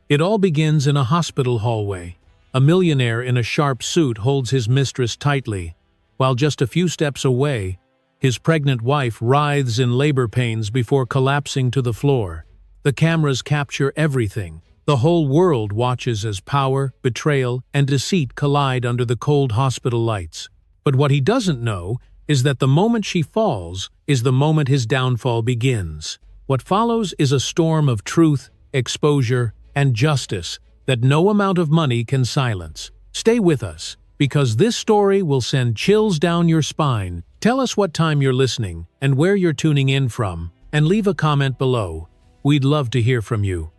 It all begins in a hospital hallway. A millionaire in a sharp suit holds his mistress tightly, while just a few steps away, his pregnant wife writhes in labor pains before collapsing to the floor. The cameras capture everything. The whole world watches as power, betrayal, and deceit collide under the cold hospital lights. But what he doesn't know is that the moment she falls is the moment his downfall begins. What follows is a storm of truth, exposure, and justice that no amount of money can silence. Stay with us, because this story will send chills down your spine. Tell us what time you're listening and where you're tuning in from, and leave a comment below. We'd love to hear from you.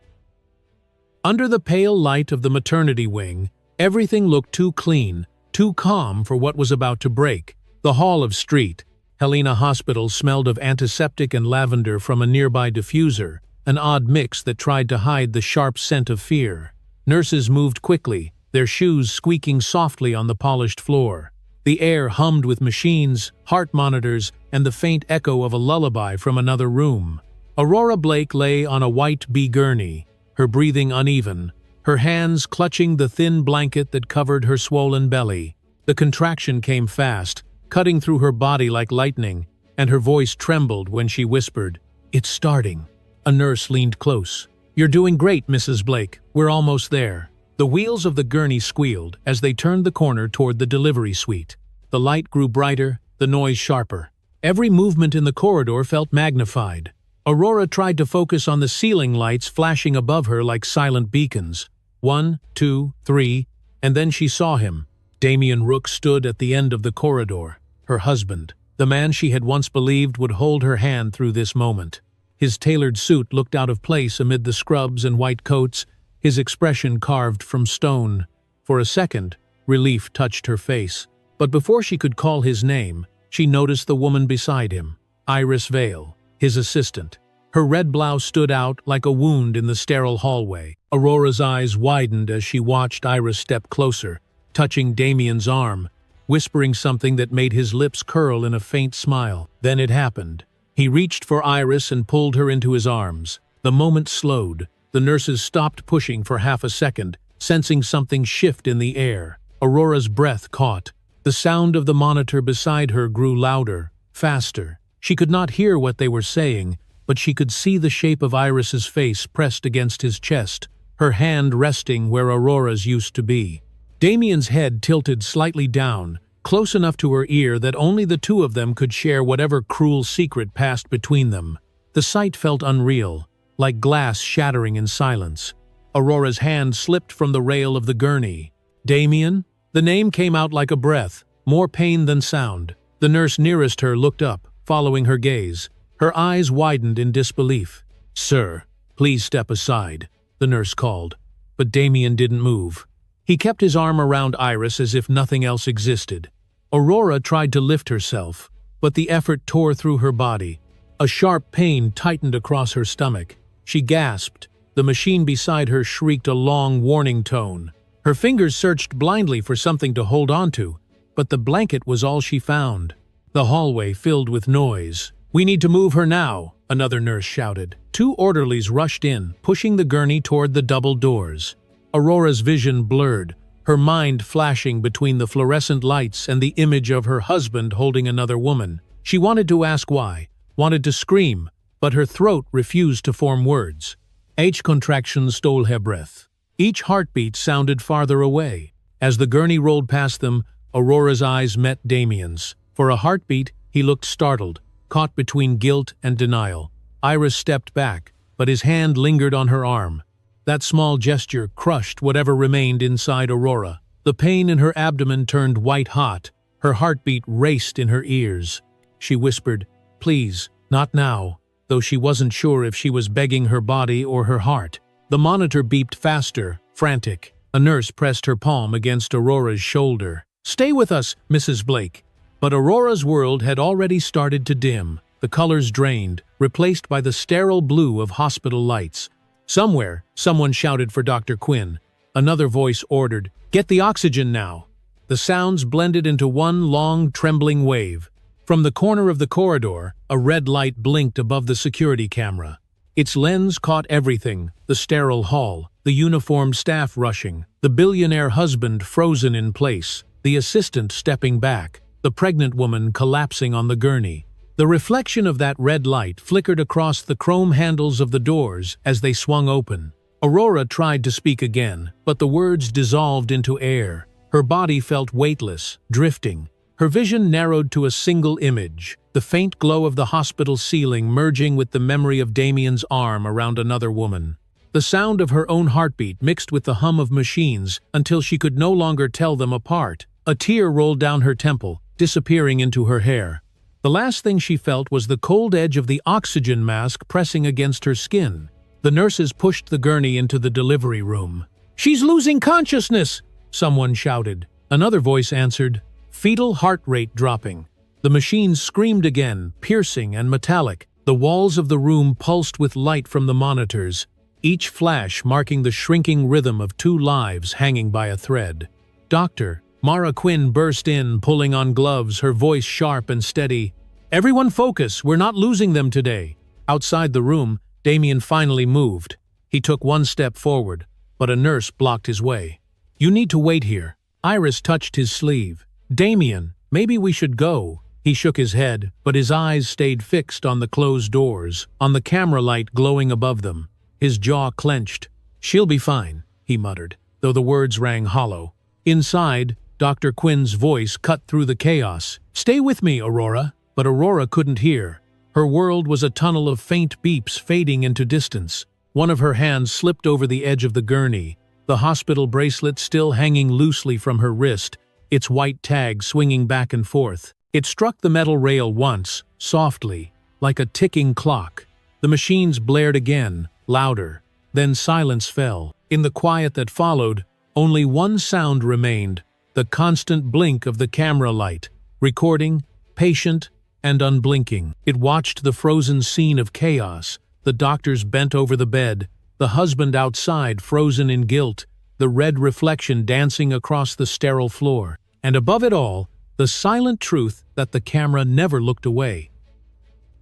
Under the pale light of the maternity wing, everything looked too clean, too calm for what was about to break. The hall of St. Helena Hospital smelled of antiseptic and lavender from a nearby diffuser, an odd mix that tried to hide the sharp scent of fear. Nurses moved quickly, their shoes squeaking softly on the polished floor. The air hummed with machines, heart monitors, and the faint echo of a lullaby from another room. Aurora Blake lay on a white bee gurney, her breathing uneven, her hands clutching the thin blanket that covered her swollen belly. The contraction came fast, cutting through her body like lightning, and her voice trembled when she whispered, "It's starting." A nurse leaned close. "You're doing great, Mrs. Blake. We're almost there." The wheels of the gurney squealed as they turned the corner toward the delivery suite. The light grew brighter, the noise sharper. Every movement in the corridor felt magnified. Aurora tried to focus on the ceiling lights flashing above her like silent beacons. 1, 2, 3, and then she saw him. Damien Rook stood at the end of the corridor, her husband, the man she had once believed would hold her hand through this moment. His tailored suit looked out of place amid the scrubs and white coats, his expression carved from stone. For a second, relief touched her face. But before she could call his name, she noticed the woman beside him, Iris Vale, his assistant. Her red blouse stood out like a wound in the sterile hallway. Aurora's eyes widened as she watched Iris step closer, touching Damien's arm, whispering something that made his lips curl in a faint smile. Then it happened. He reached for Iris and pulled her into his arms. The moment slowed. The nurses stopped pushing for half a second, sensing something shift in the air. Aurora's breath caught. The sound of the monitor beside her grew louder, faster. She could not hear what they were saying, but she could see the shape of Iris's face pressed against his chest, her hand resting where Aurora's used to be. Damien's head tilted slightly down, close enough to her ear that only the two of them could share whatever cruel secret passed between them. The sight felt unreal, like glass shattering in silence. Aurora's hand slipped from the rail of the gurney. "Damien?" The name came out like a breath, more pain than sound. The nurse nearest her looked up, following her gaze. Her eyes widened in disbelief. "Sir, please step aside," the nurse called. But Damien didn't move. He kept his arm around Iris as if nothing else existed. Aurora tried to lift herself, but the effort tore through her body. A sharp pain tightened across her stomach. She gasped. The machine beside her shrieked a long warning tone. Her fingers searched blindly for something to hold onto, but the blanket was all she found. The hallway filled with noise. "We need to move her now," another nurse shouted. Two orderlies rushed in, pushing the gurney toward the double doors. Aurora's vision blurred, her mind flashing between the fluorescent lights and the image of her husband holding another woman. She wanted to ask why, wanted to scream, but her throat refused to form words. H contractions stole her breath. Each heartbeat sounded farther away. As the gurney rolled past them, Aurora's eyes met Damien's. For a heartbeat, he looked startled, caught between guilt and denial. Iris stepped back, but his hand lingered on her arm. That small gesture crushed whatever remained inside Aurora. The pain in her abdomen turned white-hot. Her heartbeat raced in her ears. She whispered, "Please, not now," though she wasn't sure if she was begging her body or her heart. The monitor beeped faster, frantic. A nurse pressed her palm against Aurora's shoulder. "Stay with us, Mrs. Blake." But Aurora's world had already started to dim. The colors drained, replaced by the sterile blue of hospital lights. Somewhere, someone shouted for Dr. Quinn. Another voice ordered, "Get the oxygen now." The sounds blended into one long, trembling wave. From the corner of the corridor, a red light blinked above the security camera. Its lens caught everything: the sterile hall, the uniformed staff rushing, the billionaire husband frozen in place, the assistant stepping back, the pregnant woman collapsing on the gurney. The reflection of that red light flickered across the chrome handles of the doors as they swung open. Aurora tried to speak again, but the words dissolved into air. Her body felt weightless, drifting. Her vision narrowed to a single image, the faint glow of the hospital ceiling merging with the memory of Damien's arm around another woman. The sound of her own heartbeat mixed with the hum of machines until she could no longer tell them apart. A tear rolled down her temple, disappearing into her hair. The last thing she felt was the cold edge of the oxygen mask pressing against her skin. The nurses pushed the gurney into the delivery room. "She's losing consciousness!" someone shouted. Another voice answered, fetal heart rate dropping. The machines screamed again, piercing and metallic. The walls of the room pulsed with light from the monitors, each flash marking the shrinking rhythm of 2 lives hanging by a thread. Dr. Mara Quinn burst in, pulling on gloves, her voice sharp and steady. "Everyone focus, we're not losing them today." Outside the room, Damien finally moved. He took 1 step forward, but a nurse blocked his way. "You need to wait here." Iris touched his sleeve. "Damien, maybe we should go." He shook his head, but his eyes stayed fixed on the closed doors, on the camera light glowing above them. His jaw clenched. "She'll be fine," he muttered, though the words rang hollow. Inside, Dr. Quinn's voice cut through the chaos. "Stay with me, Aurora." But Aurora couldn't hear. Her world was a tunnel of faint beeps fading into distance. One of her hands slipped over the edge of the gurney, the hospital bracelet still hanging loosely from her wrist, its white tag swinging back and forth. It struck the metal rail once, softly, like a ticking clock. The machines blared again, louder. Then silence fell. In the quiet that followed, only one sound remained: the constant blink of the camera light, recording, patient and unblinking. It watched the frozen scene of chaos, the doctors bent over the bed, the husband outside frozen in guilt, the red reflection dancing across the sterile floor, and above it all, the silent truth that the camera never looked away.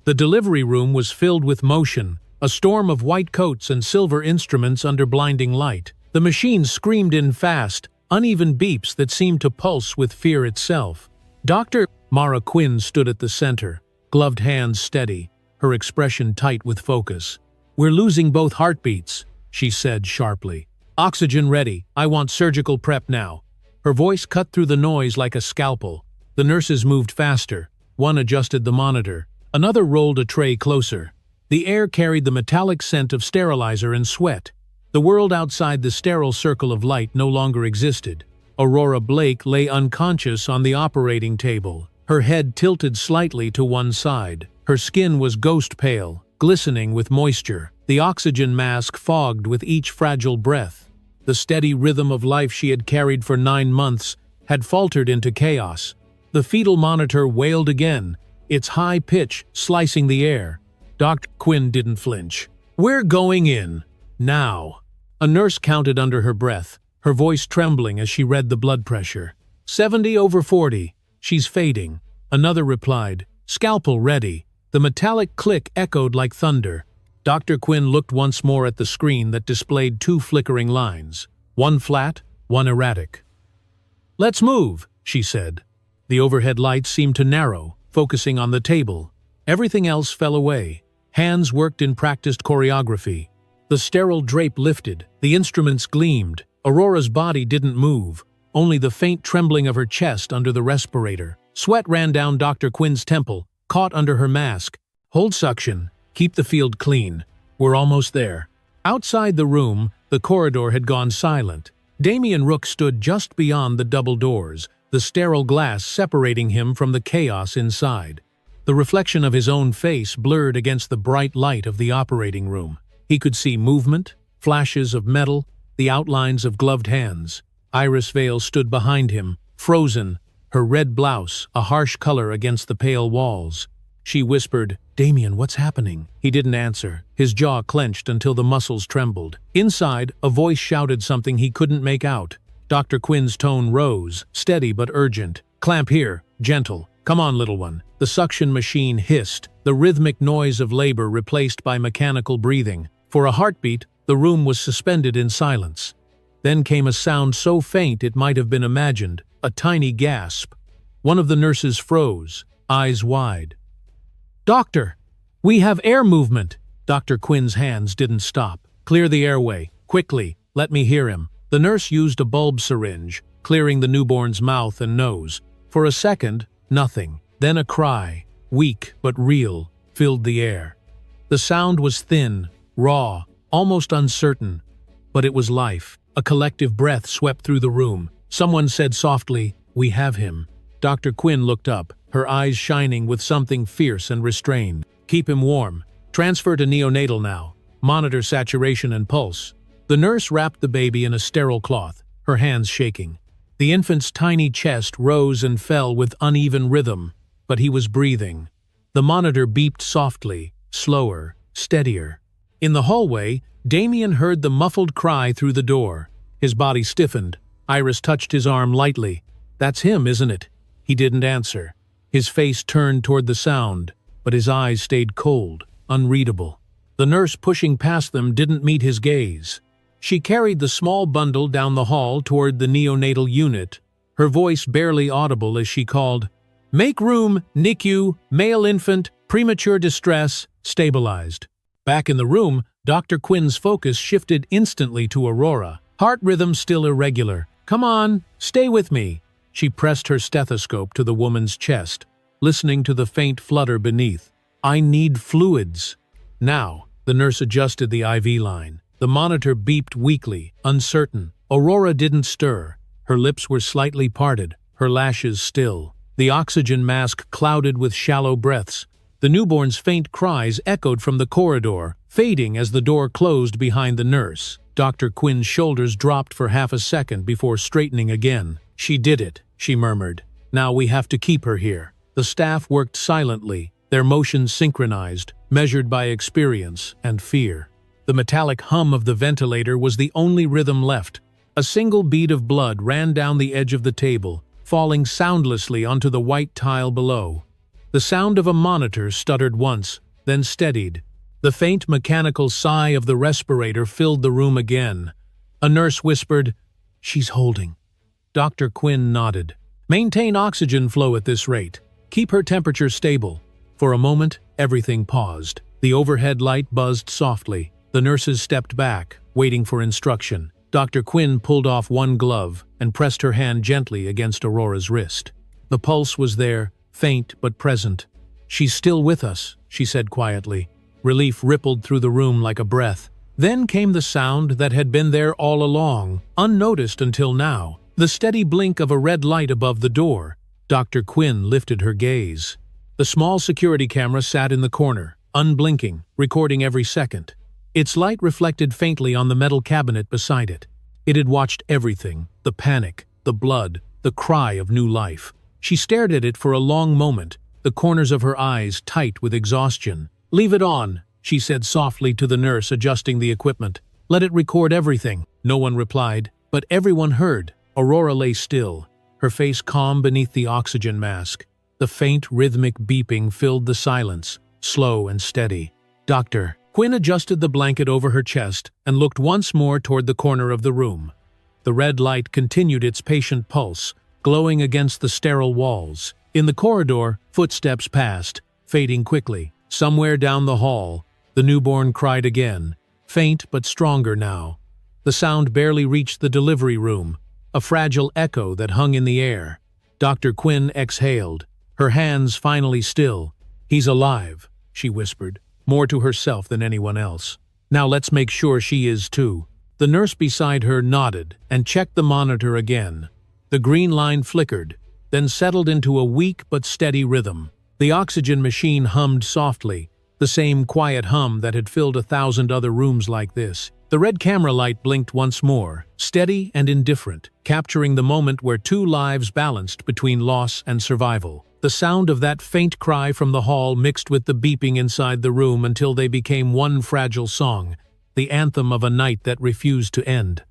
The delivery room was filled with motion, a storm of white coats and silver instruments under blinding light. The machines screamed in fast, uneven beeps that seemed to pulse with fear itself. Dr. Mara Quinn stood at the center, gloved hands steady, her expression tight with focus. "We're losing both heartbeats," she said sharply. "Oxygen ready. I want surgical prep now." Her voice cut through the noise like a scalpel. The nurses moved faster. One adjusted the monitor. Another rolled a tray closer. The air carried the metallic scent of sterilizer and sweat. The world outside the sterile circle of light no longer existed. Aurora Blake lay unconscious on the operating table, her head tilted slightly to one side. Her skin was ghost pale, glistening with moisture, the oxygen mask fogged with each fragile breath. The steady rhythm of life she had carried for 9 months had faltered into chaos. The fetal monitor wailed again, its high pitch slicing the air. Dr. Quinn didn't flinch. "We're going in. Now." A nurse counted under her breath, her voice trembling as she read the blood pressure. 70/40. She's fading. Another replied, "Scalpel ready." The metallic click echoed like thunder. Dr. Quinn looked once more at the screen that displayed 2 flickering lines, one flat, one erratic. "Let's move," she said. The overhead lights seemed to narrow, focusing on the table. Everything else fell away. Hands worked in practiced choreography. The sterile drape lifted, the instruments gleamed. Aurora's body didn't move, only the faint trembling of her chest under the respirator. Sweat ran down Dr. Quinn's temple, caught under her mask. "Hold suction. Keep the field clean. We're almost there." Outside the room, the corridor had gone silent. Damien Rook stood just beyond the double doors, the sterile glass separating him from the chaos inside. The reflection of his own face blurred against the bright light of the operating room. He could see movement, flashes of metal, the outlines of gloved hands. Iris Vale stood behind him, frozen, her red blouse a harsh color against the pale walls. She whispered, "Damien, what's happening?" He didn't answer, his jaw clenched until the muscles trembled. Inside, a voice shouted something he couldn't make out. Dr. Quinn's tone rose, steady but urgent. "Clamp here, gentle. Come on, little one. The suction machine hissed, the rhythmic noise of labor replaced by mechanical breathing. For a heartbeat, the room was suspended in silence. Then came a sound so faint it might have been imagined, a tiny gasp. One of the nurses froze, eyes wide. "Doctor, we have air movement!" Dr. Quinn's hands didn't stop. "Clear the airway, quickly, let me hear him." The nurse used a bulb syringe, clearing the newborn's mouth and nose. For a second, nothing. Then a cry, weak but real, filled the air. The sound was thin, raw, almost uncertain, but it was life. A collective breath swept through the room. Someone said softly, "We have him." Dr. Quinn looked up, her eyes shining with something fierce and restrained. "Keep him warm. Transfer to neonatal now. Monitor saturation and pulse." The nurse wrapped the baby in a sterile cloth, her hands shaking. The infant's tiny chest rose and fell with uneven rhythm, but he was breathing. The monitor beeped softly, slower, steadier. In the hallway, Damien heard the muffled cry through the door. His body stiffened. Iris touched his arm lightly. "That's him, isn't it?" He didn't answer. His face turned toward the sound, but his eyes stayed cold, unreadable. The nurse pushing past them didn't meet his gaze. She carried the small bundle down the hall toward the neonatal unit, her voice barely audible as she called, "Make room, NICU, male infant, premature distress, stabilized." Back in the room, Dr. Quinn's focus shifted instantly to Aurora. Heart rhythm still irregular. "Come on, stay with me." She pressed her stethoscope to the woman's chest, listening to the faint flutter beneath. "I need fluids." Now, the nurse adjusted the IV line. The monitor beeped weakly, uncertain. Aurora didn't stir. Her lips were slightly parted, her lashes still. The oxygen mask clouded with shallow breaths. The newborn's faint cries echoed from the corridor, fading as the door closed behind the nurse. Dr. Quinn's shoulders dropped for half a second before straightening again. "She did it," she murmured. "Now we have to keep her here." The staff worked silently, their motions synchronized, measured by experience and fear. The metallic hum of the ventilator was the only rhythm left. A single bead of blood ran down the edge of the table, falling soundlessly onto the white tile below. The sound of a monitor stuttered once, then steadied. The faint mechanical sigh of the respirator filled the room again. A nurse whispered, "She's holding." Dr. Quinn nodded. "Maintain oxygen flow at this rate. Keep her temperature stable." For a moment, everything paused. The overhead light buzzed softly. The nurses stepped back, waiting for instruction. Dr. Quinn pulled off one glove and pressed her hand gently against Aurora's wrist. The pulse was there, faint but present. "She's still with us," she said quietly. Relief rippled through the room like a breath. Then came the sound that had been there all along, unnoticed until now. The steady blink of a red light above the door. Dr. Quinn lifted her gaze. The small security camera sat in the corner, unblinking, recording every second. Its light reflected faintly on the metal cabinet beside it. It had watched everything, the panic, the blood, the cry of new life. She stared at it for a long moment, the corners of her eyes tight with exhaustion. "Leave it on," she said softly to the nurse adjusting the equipment. "Let it record everything." No one replied, but everyone heard. Aurora lay still, her face calm beneath the oxygen mask. The faint, rhythmic beeping filled the silence, slow and steady. "Doctor." Quinn adjusted the blanket over her chest and looked once more toward the corner of the room. The red light continued its patient pulse, glowing against the sterile walls. In the corridor, footsteps passed, fading quickly. Somewhere down the hall, the newborn cried again, faint but stronger now. The sound barely reached the delivery room, a fragile echo that hung in the air. Dr. Quinn exhaled, her hands finally still. "He's alive," she whispered, more to herself than anyone else. "Now let's make sure she is too." The nurse beside her nodded and checked the monitor again. The green line flickered, then settled into a weak but steady rhythm. The oxygen machine hummed softly, the same quiet hum that had filled 1,000 other rooms like this. The red camera light blinked once more, steady and indifferent, capturing the moment where two lives balanced between loss and survival. The sound of that faint cry from the hall mixed with the beeping inside the room until they became one fragile song, the anthem of a night that refused to end.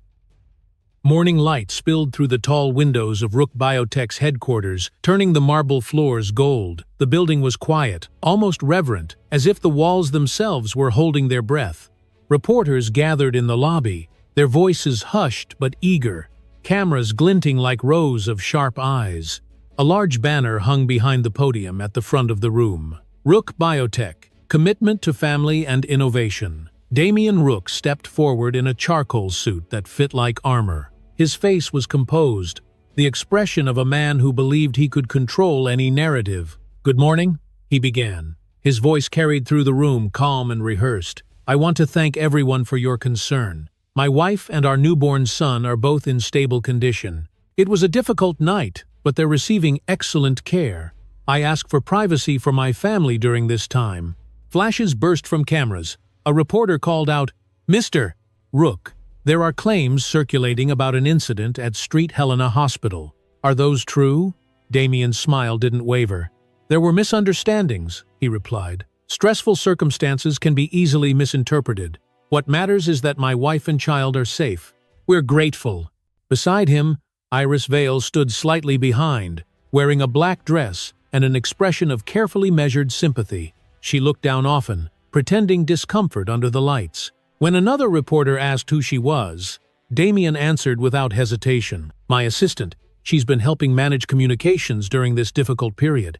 Morning light spilled through the tall windows of Rook Biotech's headquarters, turning the marble floors gold. The building was quiet, almost reverent, as if the walls themselves were holding their breath. Reporters gathered in the lobby, their voices hushed but eager, cameras glinting like rows of sharp eyes. A large banner hung behind the podium at the front of the room. Rook Biotech, commitment to family and innovation. Damien Rook stepped forward in a charcoal suit that fit like armor. His face was composed, the expression of a man who believed he could control any narrative. "Good morning," he began. His voice carried through the room, calm and rehearsed. "I want to thank everyone for your concern. My wife and our newborn son are both in stable condition. It was a difficult night, but they're receiving excellent care. I ask for privacy for my family during this time." Flashes burst from cameras. A reporter called out, "Mr. Rook, there are claims circulating about an incident at St. Helena Hospital. Are those true?" Damien's smile didn't waver. "There were misunderstandings," he replied. "Stressful circumstances can be easily misinterpreted. What matters is that my wife and child are safe. We're grateful." Beside him, Iris Vale stood slightly behind, wearing a black dress and an expression of carefully measured sympathy. She looked down often, pretending discomfort under the lights. When another reporter asked who she was, Damien answered without hesitation, "My assistant. She's been helping manage communications during this difficult period."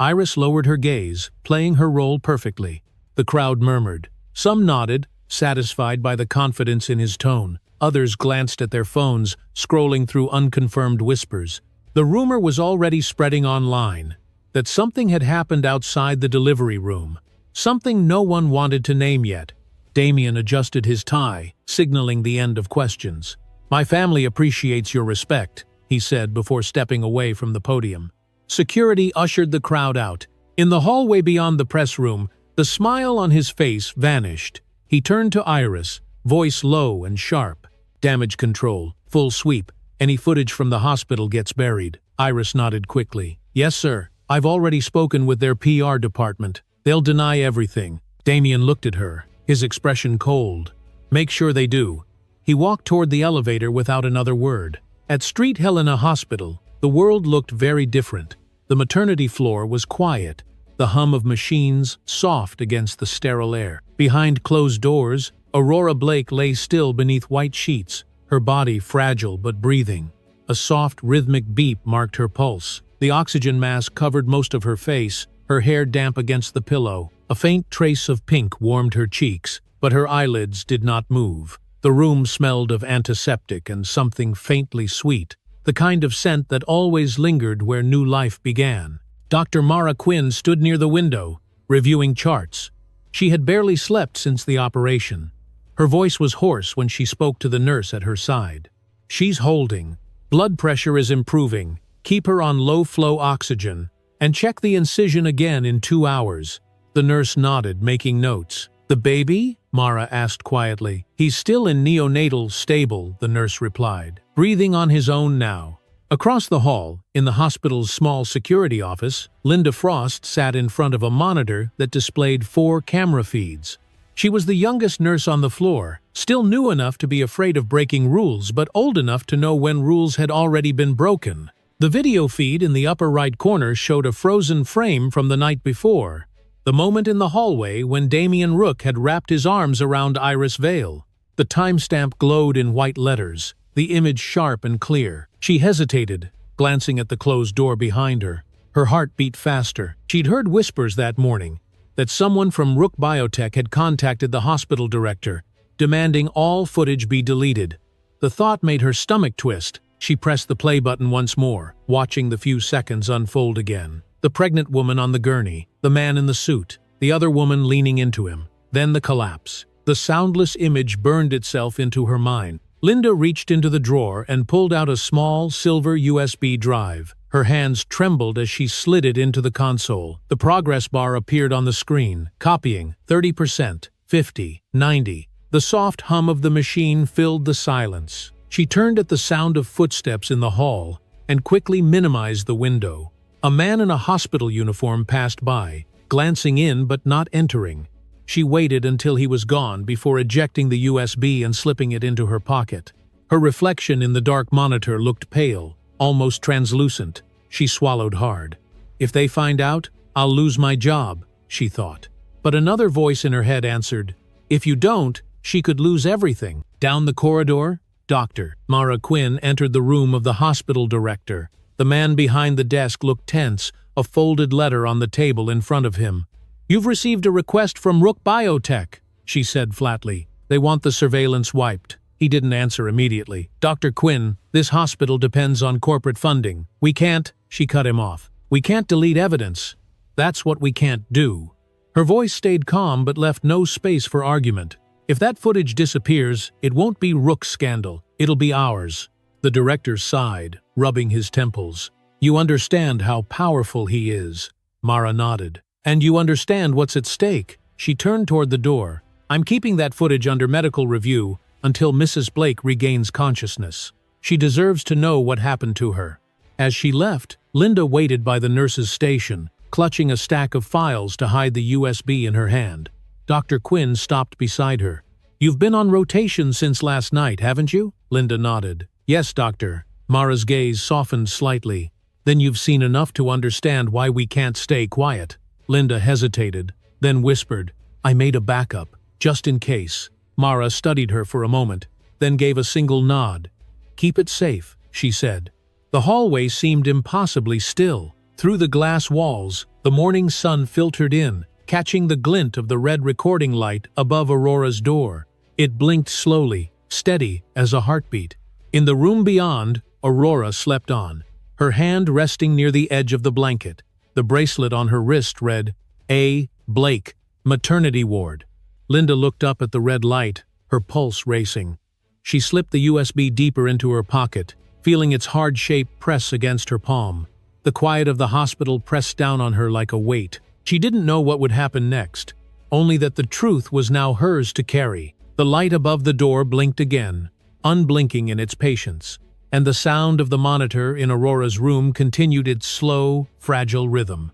Iris lowered her gaze, playing her role perfectly. The crowd murmured. Some nodded, satisfied by the confidence in his tone. Others glanced at their phones, scrolling through unconfirmed whispers. The rumor was already spreading online that something had happened outside the delivery room, something no one wanted to name yet. Damien adjusted his tie, signaling the end of questions. "My family appreciates your respect," he said before stepping away from the podium. Security ushered the crowd out. In the hallway beyond the press room, the smile on his face vanished. He turned to Iris, voice low and sharp. "Damage control, full sweep. Any footage from the hospital gets buried." Iris nodded quickly. "Yes, sir. I've already spoken with their PR department. They'll deny everything." Damien looked at her, his expression cold. "Make sure they do." He walked toward the elevator without another word. At St. Helena Hospital, the world looked very different. The maternity floor was quiet, the hum of machines soft against the sterile air. Behind closed doors, Aurora Blake lay still beneath white sheets, her body fragile but breathing. A soft, rhythmic beep marked her pulse. The oxygen mask covered most of her face, her hair damp against the pillow. A faint trace of pink warmed her cheeks, but her eyelids did not move. The room smelled of antiseptic and something faintly sweet, the kind of scent that always lingered where new life began. Dr. Mara Quinn stood near the window, reviewing charts. She had barely slept since the operation. Her voice was hoarse when she spoke to the nurse at her side. "She's holding. Blood pressure is improving. Keep her on low-flow oxygen. And check the incision again in 2 hours." The nurse nodded, making notes. "The baby?" Mara asked quietly. "He's still in neonatal stable," the nurse replied. "Breathing on his own now." Across the hall, in the hospital's small security office, Linda Frost sat in front of a monitor that displayed 4 camera feeds. She was the youngest nurse on the floor, still new enough to be afraid of breaking rules, but old enough to know when rules had already been broken. The video feed in the upper right corner showed a frozen frame from the night before, the moment in the hallway when Damien Rook had wrapped his arms around Iris Vale. The timestamp glowed in white letters, the image sharp and clear. She hesitated, glancing at the closed door behind her. Her heart beat faster. She'd heard whispers that morning that someone from Rook Biotech had contacted the hospital director, demanding all footage be deleted. The thought made her stomach twist. She pressed the play button once more, watching the few seconds unfold again. The pregnant woman on the gurney, the man in the suit, the other woman leaning into him. Then the collapse. The soundless image burned itself into her mind. Linda reached into the drawer and pulled out a small silver USB drive. Her hands trembled as she slid it into the console. The progress bar appeared on the screen. Copying, 30%, 50, 90. The soft hum of the machine filled the silence. She turned at the sound of footsteps in the hall and quickly minimized the window. A man in a hospital uniform passed by, glancing in but not entering. She waited until he was gone before ejecting the USB and slipping it into her pocket. Her reflection in the dark monitor looked pale, almost translucent. She swallowed hard. If they find out, I'll lose my job, she thought. But another voice in her head answered, if you don't, she could lose everything. Down the corridor, Dr. Mara Quinn entered the room of the hospital director. The man behind the desk looked tense, a folded letter on the table in front of him. You've received a request from Rook Biotech, she said flatly. They want the surveillance wiped. He didn't answer immediately. Dr. Quinn, this hospital depends on corporate funding. We can't, she cut him off. We can't delete evidence. That's what we can't do. Her voice stayed calm but left no space for argument. If that footage disappears, it won't be Rook's scandal. It'll be ours. The director sighed, rubbing his temples. You understand how powerful he is. Mara nodded. And you understand what's at stake. She turned toward the door. I'm keeping that footage under medical review until Mrs. Blake regains consciousness. She deserves to know what happened to her. As she left, Linda waited by the nurse's station, clutching a stack of files to hide the USB in her hand. Dr. Quinn stopped beside her. You've been on rotation since last night, haven't you? Linda nodded. Yes, doctor. Mara's gaze softened slightly. Then you've seen enough to understand why we can't stay quiet. Linda hesitated, then whispered, I made a backup, just in case. Mara studied her for a moment, then gave a single nod. Keep it safe, she said. The hallway seemed impossibly still. Through the glass walls, the morning sun filtered in, catching the glint of the red recording light above Aurora's door. It blinked slowly, steady as a heartbeat. In the room beyond, Aurora slept on, her hand resting near the edge of the blanket. The bracelet on her wrist read, A. Blake, Maternity Ward. Linda looked up at the red light, her pulse racing. She slipped the USB deeper into her pocket, feeling its hard shape press against her palm. The quiet of the hospital pressed down on her like a weight. She didn't know what would happen next, only that the truth was now hers to carry. The light above the door blinked again, unblinking in its patience, and the sound of the monitor in Aurora's room continued its slow, fragile rhythm.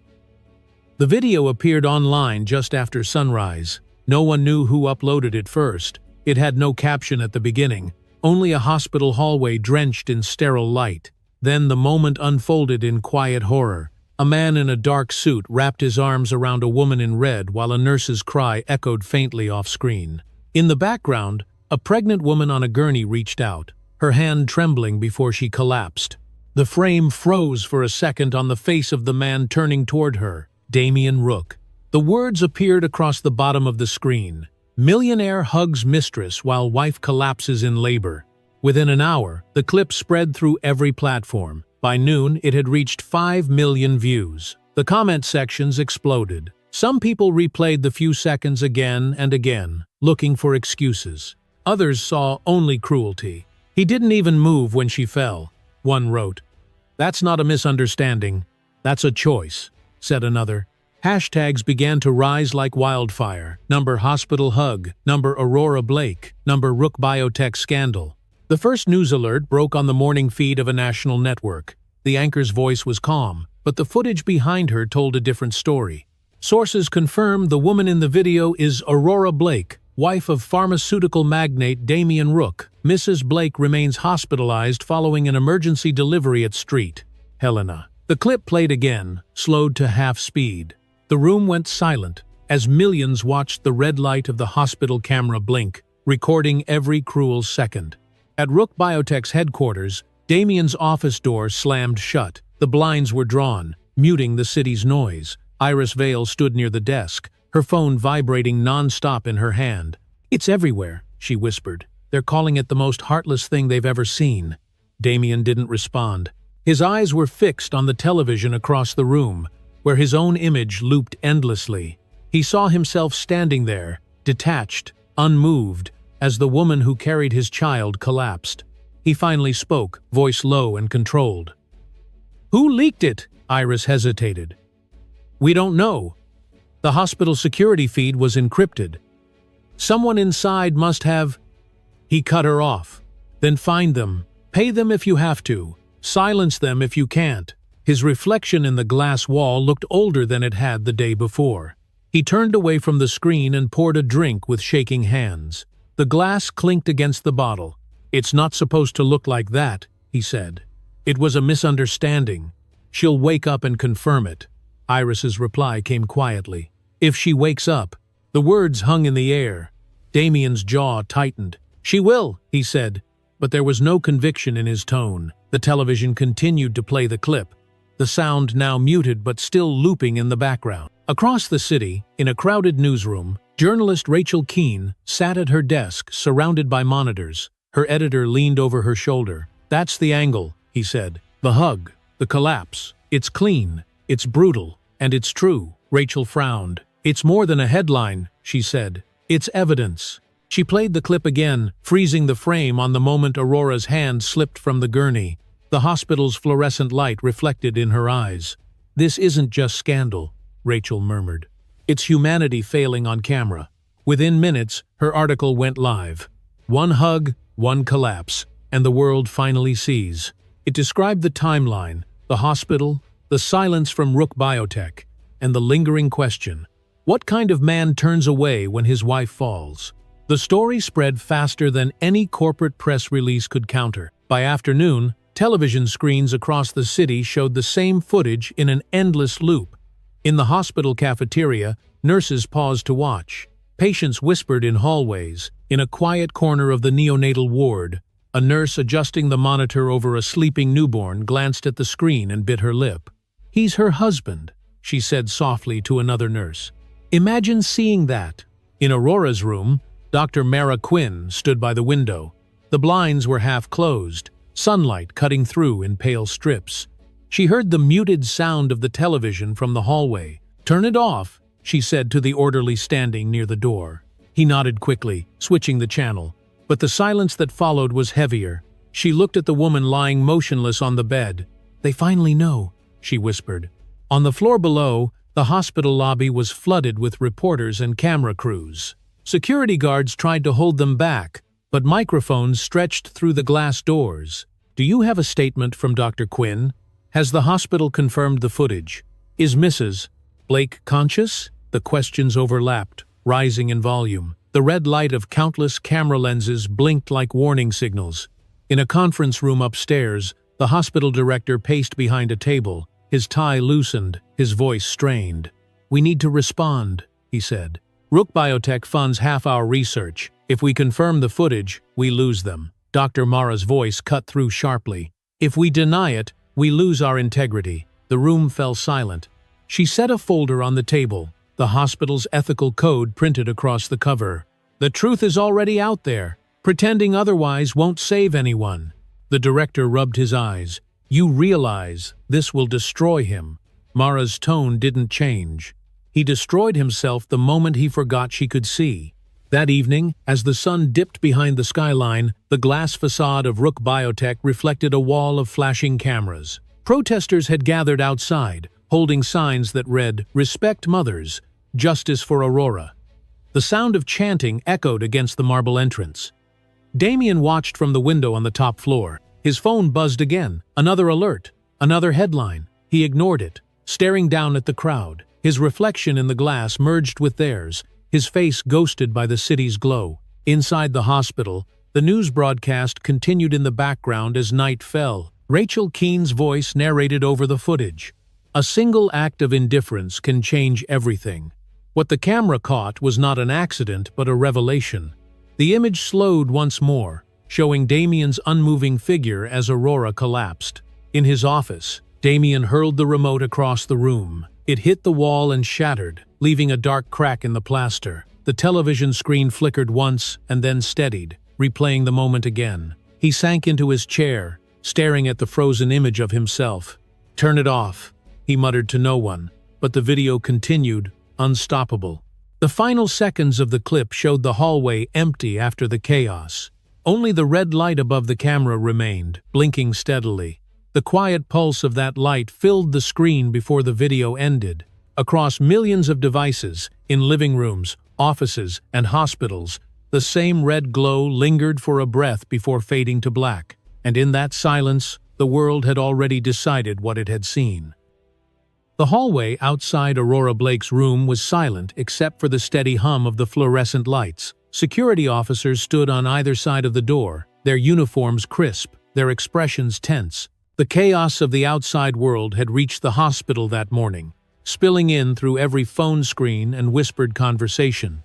The video appeared online just after sunrise. No one knew who uploaded it first. It had no caption at the beginning, only a hospital hallway drenched in sterile light. Then the moment unfolded in quiet horror. A man in a dark suit wrapped his arms around a woman in red while a nurse's cry echoed faintly off-screen. In the background, a pregnant woman on a gurney reached out, her hand trembling before she collapsed. The frame froze for a second on the face of the man turning toward her, Damien Rook. The words appeared across the bottom of the screen. Millionaire hugs mistress while wife collapses in labor. Within an hour, the clip spread through every platform. By noon, it had reached 5 million views. The comment sections exploded. Some people replayed the few seconds again and again, looking for excuses. Others saw only cruelty. He didn't even move when she fell, one wrote. That's not a misunderstanding. That's a choice, said another. Hashtags began to rise like wildfire. Number hospital hug, number Aurora Blake, number Rook Biotech scandal. The first news alert broke on the morning feed of a national network. The anchor's voice was calm, but the footage behind her told a different story. Sources confirmed the woman in the video is Aurora Blake, wife of pharmaceutical magnate Damien Rook. Mrs. Blake remains hospitalized following an emergency delivery at St. Helena. The clip played again, slowed to half speed. The room went silent as millions watched the red light of the hospital camera blink, recording every cruel second. At Rook Biotech's headquarters, Damien's office door slammed shut. The blinds were drawn, muting the city's noise. Iris Vale stood near the desk, her phone vibrating non-stop in her hand. It's everywhere, she whispered. They're calling it the most heartless thing they've ever seen. Damien didn't respond. His eyes were fixed on the television across the room, where his own image looped endlessly. He saw himself standing there, detached, unmoved, as the woman who carried his child collapsed. He finally spoke, voice low and controlled. Who leaked it? Iris hesitated. We don't know. The hospital security feed was encrypted. Someone inside must have… He cut her off. Then find them. Pay them if you have to. Silence them if you can't. His reflection in the glass wall looked older than it had the day before. He turned away from the screen and poured a drink with shaking hands. The glass clinked against the bottle. "It's not supposed to look like that," he said. "It was a misunderstanding. She'll wake up and confirm it." Iris's reply came quietly. "If she wakes up." The words hung in the air. Damien's jaw tightened. "She will," he said, but there was no conviction in his tone. The television continued to play the clip, the sound now muted but still looping in the background. Across the city, in a crowded newsroom, journalist Rachel Keene sat at her desk, surrounded by monitors. Her editor leaned over her shoulder. "That's the angle," he said. "The hug, the collapse. It's clean, it's brutal, and it's true." Rachel frowned. "It's more than a headline," she said. "It's evidence." She played the clip again, freezing the frame on the moment Aurora's hand slipped from the gurney. The hospital's fluorescent light reflected in her eyes. "This isn't just scandal," Rachel murmured. "It's humanity failing on camera." Within minutes, her article went live. One hug, one collapse, and the world finally sees. It described the timeline, the hospital, the silence from Rook Biotech, and the lingering question: what kind of man turns away when his wife falls? The story spread faster than any corporate press release could counter. By afternoon, television screens across the city showed the same footage in an endless loop. In the hospital cafeteria, nurses paused to watch. Patients whispered in hallways. In a quiet corner of the neonatal ward, a nurse adjusting the monitor over a sleeping newborn glanced at the screen and bit her lip. "He's her husband," she said softly to another nurse. "Imagine seeing that." In Aurora's room, Dr. Mara Quinn stood by the window. The blinds were half closed, sunlight cutting through in pale strips. She heard the muted sound of the television from the hallway. "Turn it off," she said to the orderly standing near the door. He nodded quickly, switching the channel. But the silence that followed was heavier. She looked at the woman lying motionless on the bed. "They finally know," she whispered. On the floor below, the hospital lobby was flooded with reporters and camera crews. Security guards tried to hold them back, but microphones stretched through the glass doors. "Do you have a statement from Dr. Quinn? Has the hospital confirmed the footage? Is Mrs. Blake conscious?" The questions overlapped, rising in volume. The red light of countless camera lenses blinked like warning signals. In a conference room upstairs, the hospital director paced behind a table, his tie loosened, his voice strained. "We need to respond," he said. "Rook Biotech funds half our research. If we confirm the footage, we lose them." Dr. Mara's voice cut through sharply. "If we deny it, we lose our integrity." The room fell silent. She set a folder on the table, the hospital's ethical code printed across the cover. "The truth is already out there. Pretending otherwise won't save anyone." The director rubbed his eyes. "You realize this will destroy him." Mara's tone didn't change. He destroyed himself the moment he forgot she could see. That evening, as the sun dipped behind the skyline, the glass facade of Rook Biotech reflected a wall of flashing cameras. Protesters had gathered outside, holding signs that read, "Respect mothers, justice for Aurora." The sound of chanting echoed against the marble entrance. Damien watched from the window on the top floor. His phone buzzed again. Another alert, another headline. He ignored it, staring down at the crowd. His reflection in the glass merged with theirs, his face ghosted by the city's glow. Inside the hospital, the news broadcast continued in the background as night fell. Rachel Keene's voice narrated over the footage. "A single act of indifference can change everything." What the camera caught was not an accident but a revelation. The image slowed once more, showing Damien's unmoving figure as Aurora collapsed. In his office, Damien hurled the remote across the room. It hit the wall and shattered, leaving a dark crack in the plaster. The television screen flickered once and then steadied, replaying the moment again. He sank into his chair, staring at the frozen image of himself. "Turn it off," he muttered to no one, but the video continued, unstoppable. The final seconds of the clip showed the hallway empty after the chaos. Only the red light above the camera remained, blinking steadily. The quiet pulse of that light filled the screen before the video ended. Across millions of devices, in living rooms, offices, and hospitals, the same red glow lingered for a breath before fading to black. And in that silence, the world had already decided what it had seen. The hallway outside Aurora Blake's room was silent except for the steady hum of the fluorescent lights. Security officers stood on either side of the door, their uniforms crisp, their expressions tense. The chaos of the outside world had reached the hospital that morning, spilling in through every phone screen and whispered conversation.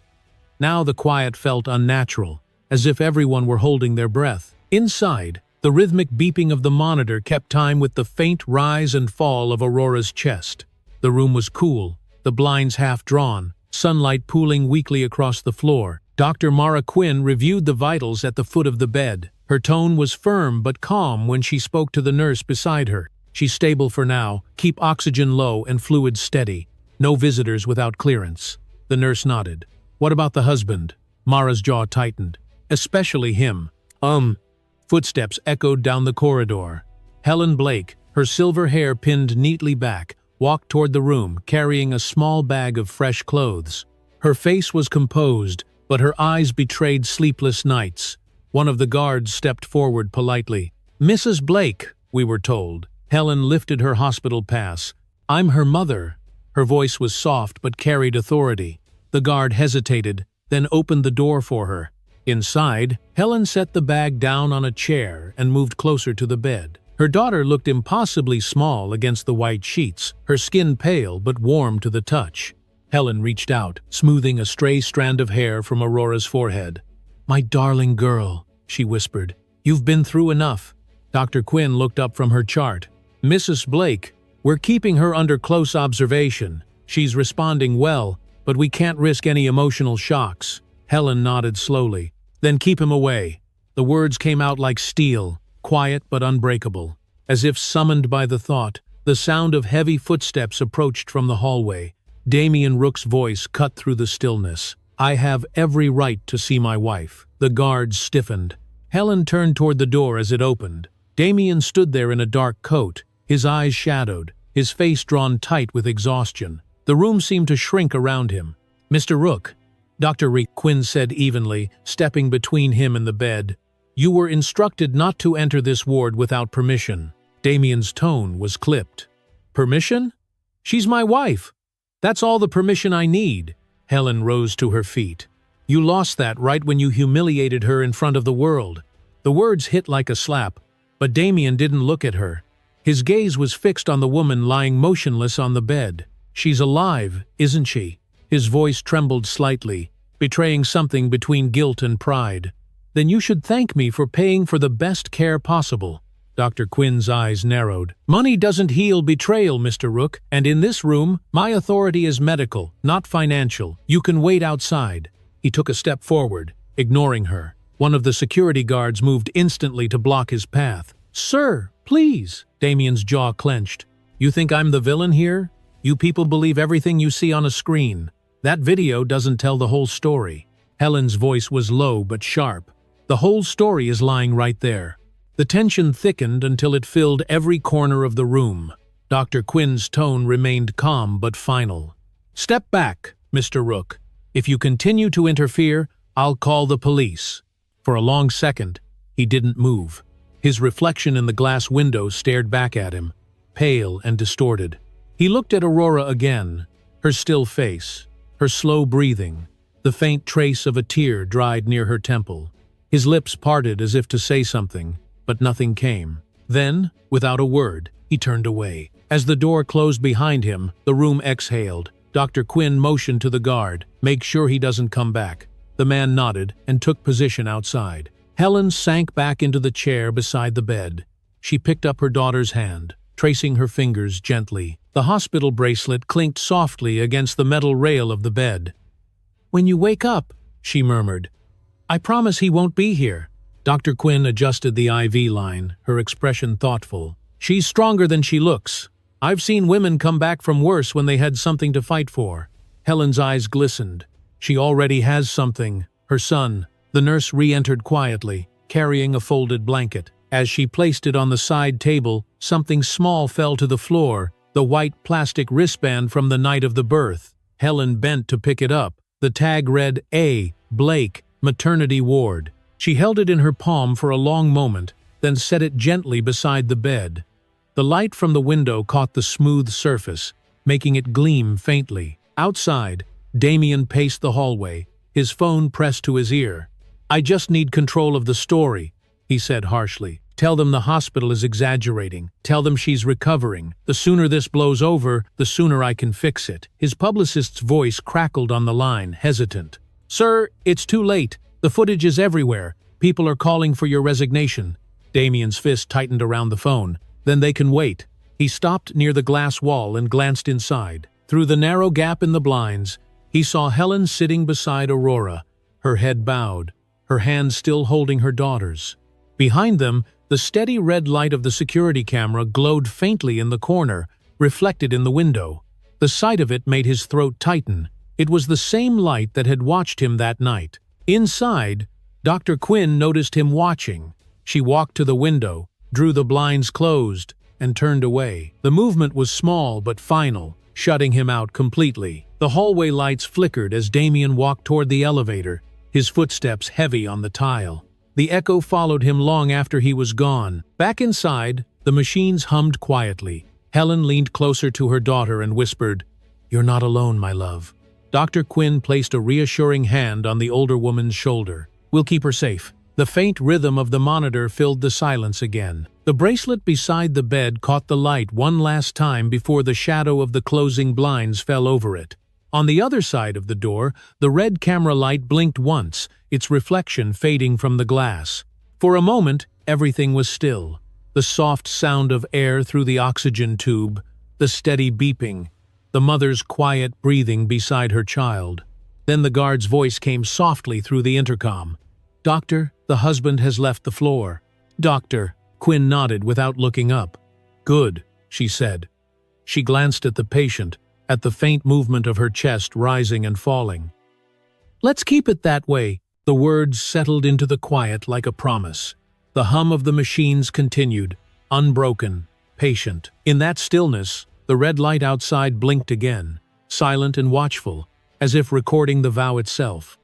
Now the quiet felt unnatural, as if everyone were holding their breath. Inside, the rhythmic beeping of the monitor kept time with the faint rise and fall of Aurora's chest. The room was cool, the blinds half drawn, sunlight pooling weakly across the floor. Dr. Mara Quinn reviewed the vitals at the foot of the bed. Her tone was firm but calm when she spoke to the nurse beside her. "She's stable for now. Keep oxygen low and fluids steady. No visitors without clearance." The nurse nodded. "What about the husband?" Mara's jaw tightened. "Especially him." Footsteps echoed down the corridor. Helen Blake, her silver hair pinned neatly back, walked toward the room, carrying a small bag of fresh clothes. Her face was composed, but her eyes betrayed sleepless nights. One of the guards stepped forward politely. "Mrs. Blake," we were told. Helen lifted her hospital pass. "I'm her mother." Her voice was soft but carried authority. The guard hesitated, then opened the door for her. Inside, Helen set the bag down on a chair and moved closer to the bed. Her daughter looked impossibly small against the white sheets, her skin pale but warm to the touch. Helen reached out, smoothing a stray strand of hair from Aurora's forehead. "My darling girl," she whispered. "You've been through enough." Dr. Quinn looked up from her chart. "Mrs. Blake, we're keeping her under close observation. She's responding well, but we can't risk any emotional shocks." Helen nodded slowly. "Then keep him away." The words came out like steel, quiet but unbreakable. As if summoned by the thought, the sound of heavy footsteps approached from the hallway. Damien Rook's voice cut through the stillness. "I have every right to see my wife." The guards stiffened. Helen turned toward the door as it opened. Damien stood there in a dark coat, his eyes shadowed, his face drawn tight with exhaustion. The room seemed to shrink around him. "Mr. Rook," Dr. Quinn said evenly, stepping between him and the bed. "You were instructed not to enter this ward without permission." Damien's tone was clipped. "Permission? She's my wife. That's all the permission I need." Helen rose to her feet. "You lost that right when you humiliated her in front of the world." The words hit like a slap, but Damien didn't look at her. His gaze was fixed on the woman lying motionless on the bed. "She's alive, isn't she?" His voice trembled slightly, betraying something between guilt and pride. "Then you should thank me for paying for the best care possible." Dr. Quinn's eyes narrowed. "Money doesn't heal betrayal, Mr. Rook, and in this room, my authority is medical, not financial. You can wait outside." He took a step forward, ignoring her. One of the security guards moved instantly to block his path. "Sir, please!" Damien's jaw clenched. "You think I'm the villain here? You people believe everything you see on a screen. That video doesn't tell the whole story." Helen's voice was low but sharp. "The whole story is lying right there." The tension thickened until it filled every corner of the room. Dr. Quinn's tone remained calm but final. "Step back, Mr. Rook. If you continue to interfere, I'll call the police." For a long second, he didn't move. His reflection in the glass window stared back at him, pale and distorted. He looked at Aurora again, her still face, her slow breathing, the faint trace of a tear dried near her temple. His lips parted as if to say something, but nothing came. Then, without a word, he turned away. As the door closed behind him, the room exhaled. Dr. Quinn motioned to the guard, "Make sure he doesn't come back." The man nodded and took position outside. Helen sank back into the chair beside the bed. She picked up her daughter's hand, tracing her fingers gently. The hospital bracelet clinked softly against the metal rail of the bed. "When you wake up," she murmured, "I promise he won't be here." Dr. Quinn adjusted the IV line, her expression thoughtful. "She's stronger than she looks. I've seen women come back from worse when they had something to fight for." Helen's eyes glistened. "She already has something, her son." The nurse re-entered quietly, carrying a folded blanket. As she placed it on the side table, something small fell to the floor, the white plastic wristband from the night of the birth. Helen bent to pick it up. The tag read A. Blake, Maternity Ward. She held it in her palm for a long moment, then set it gently beside the bed. The light from the window caught the smooth surface, making it gleam faintly. Outside, Damien paced the hallway, his phone pressed to his ear. "I just need control of the story. he said harshly. Tell them the hospital is exaggerating. Tell them she's recovering. The sooner this blows over, the sooner I can fix it. His publicist's voice crackled on the line, hesitant. Sir, it's too late. The footage is everywhere. People are calling for your resignation. Damien's fist tightened around the phone. Then they can wait. He stopped near the glass wall and glanced inside. Through the narrow gap in the blinds, he saw Helen sitting beside Aurora, her head bowed, her hands still holding her daughter's. Behind them, the steady red light of the security camera glowed faintly in the corner, reflected in the window. The sight of it made his throat tighten. It was the same light that had watched him that night. Inside, Dr. Quinn noticed him watching. She walked to the window, drew the blinds closed, and turned away. The movement was small but final, shutting him out completely. The hallway lights flickered as Damien walked toward the elevator, his footsteps heavy on the tile. The echo followed him long after he was gone. Back inside, the machines hummed quietly. Helen leaned closer to her daughter and whispered, "You're not alone, my love." Dr. Quinn placed a reassuring hand on the older woman's shoulder. "We'll keep her safe." The faint rhythm of the monitor filled the silence again. The bracelet beside the bed caught the light one last time before the shadow of the closing blinds fell over it. On the other side of the door, the red camera light blinked once, its reflection fading from the glass. For a moment, everything was still. The soft sound of air through the oxygen tube, the steady beeping, the mother's quiet breathing beside her child. Then the guard's voice came softly through the intercom. "Doctor, the husband has left the floor." "Doctor," Quinn nodded without looking up. "Good," she said. She glanced at the patient, at the faint movement of her chest rising and falling. "Let's keep it that way." The words settled into the quiet like a promise. The hum of the machines continued, unbroken, patient. In that stillness, the red light outside blinked again, silent and watchful, as if recording the vow itself.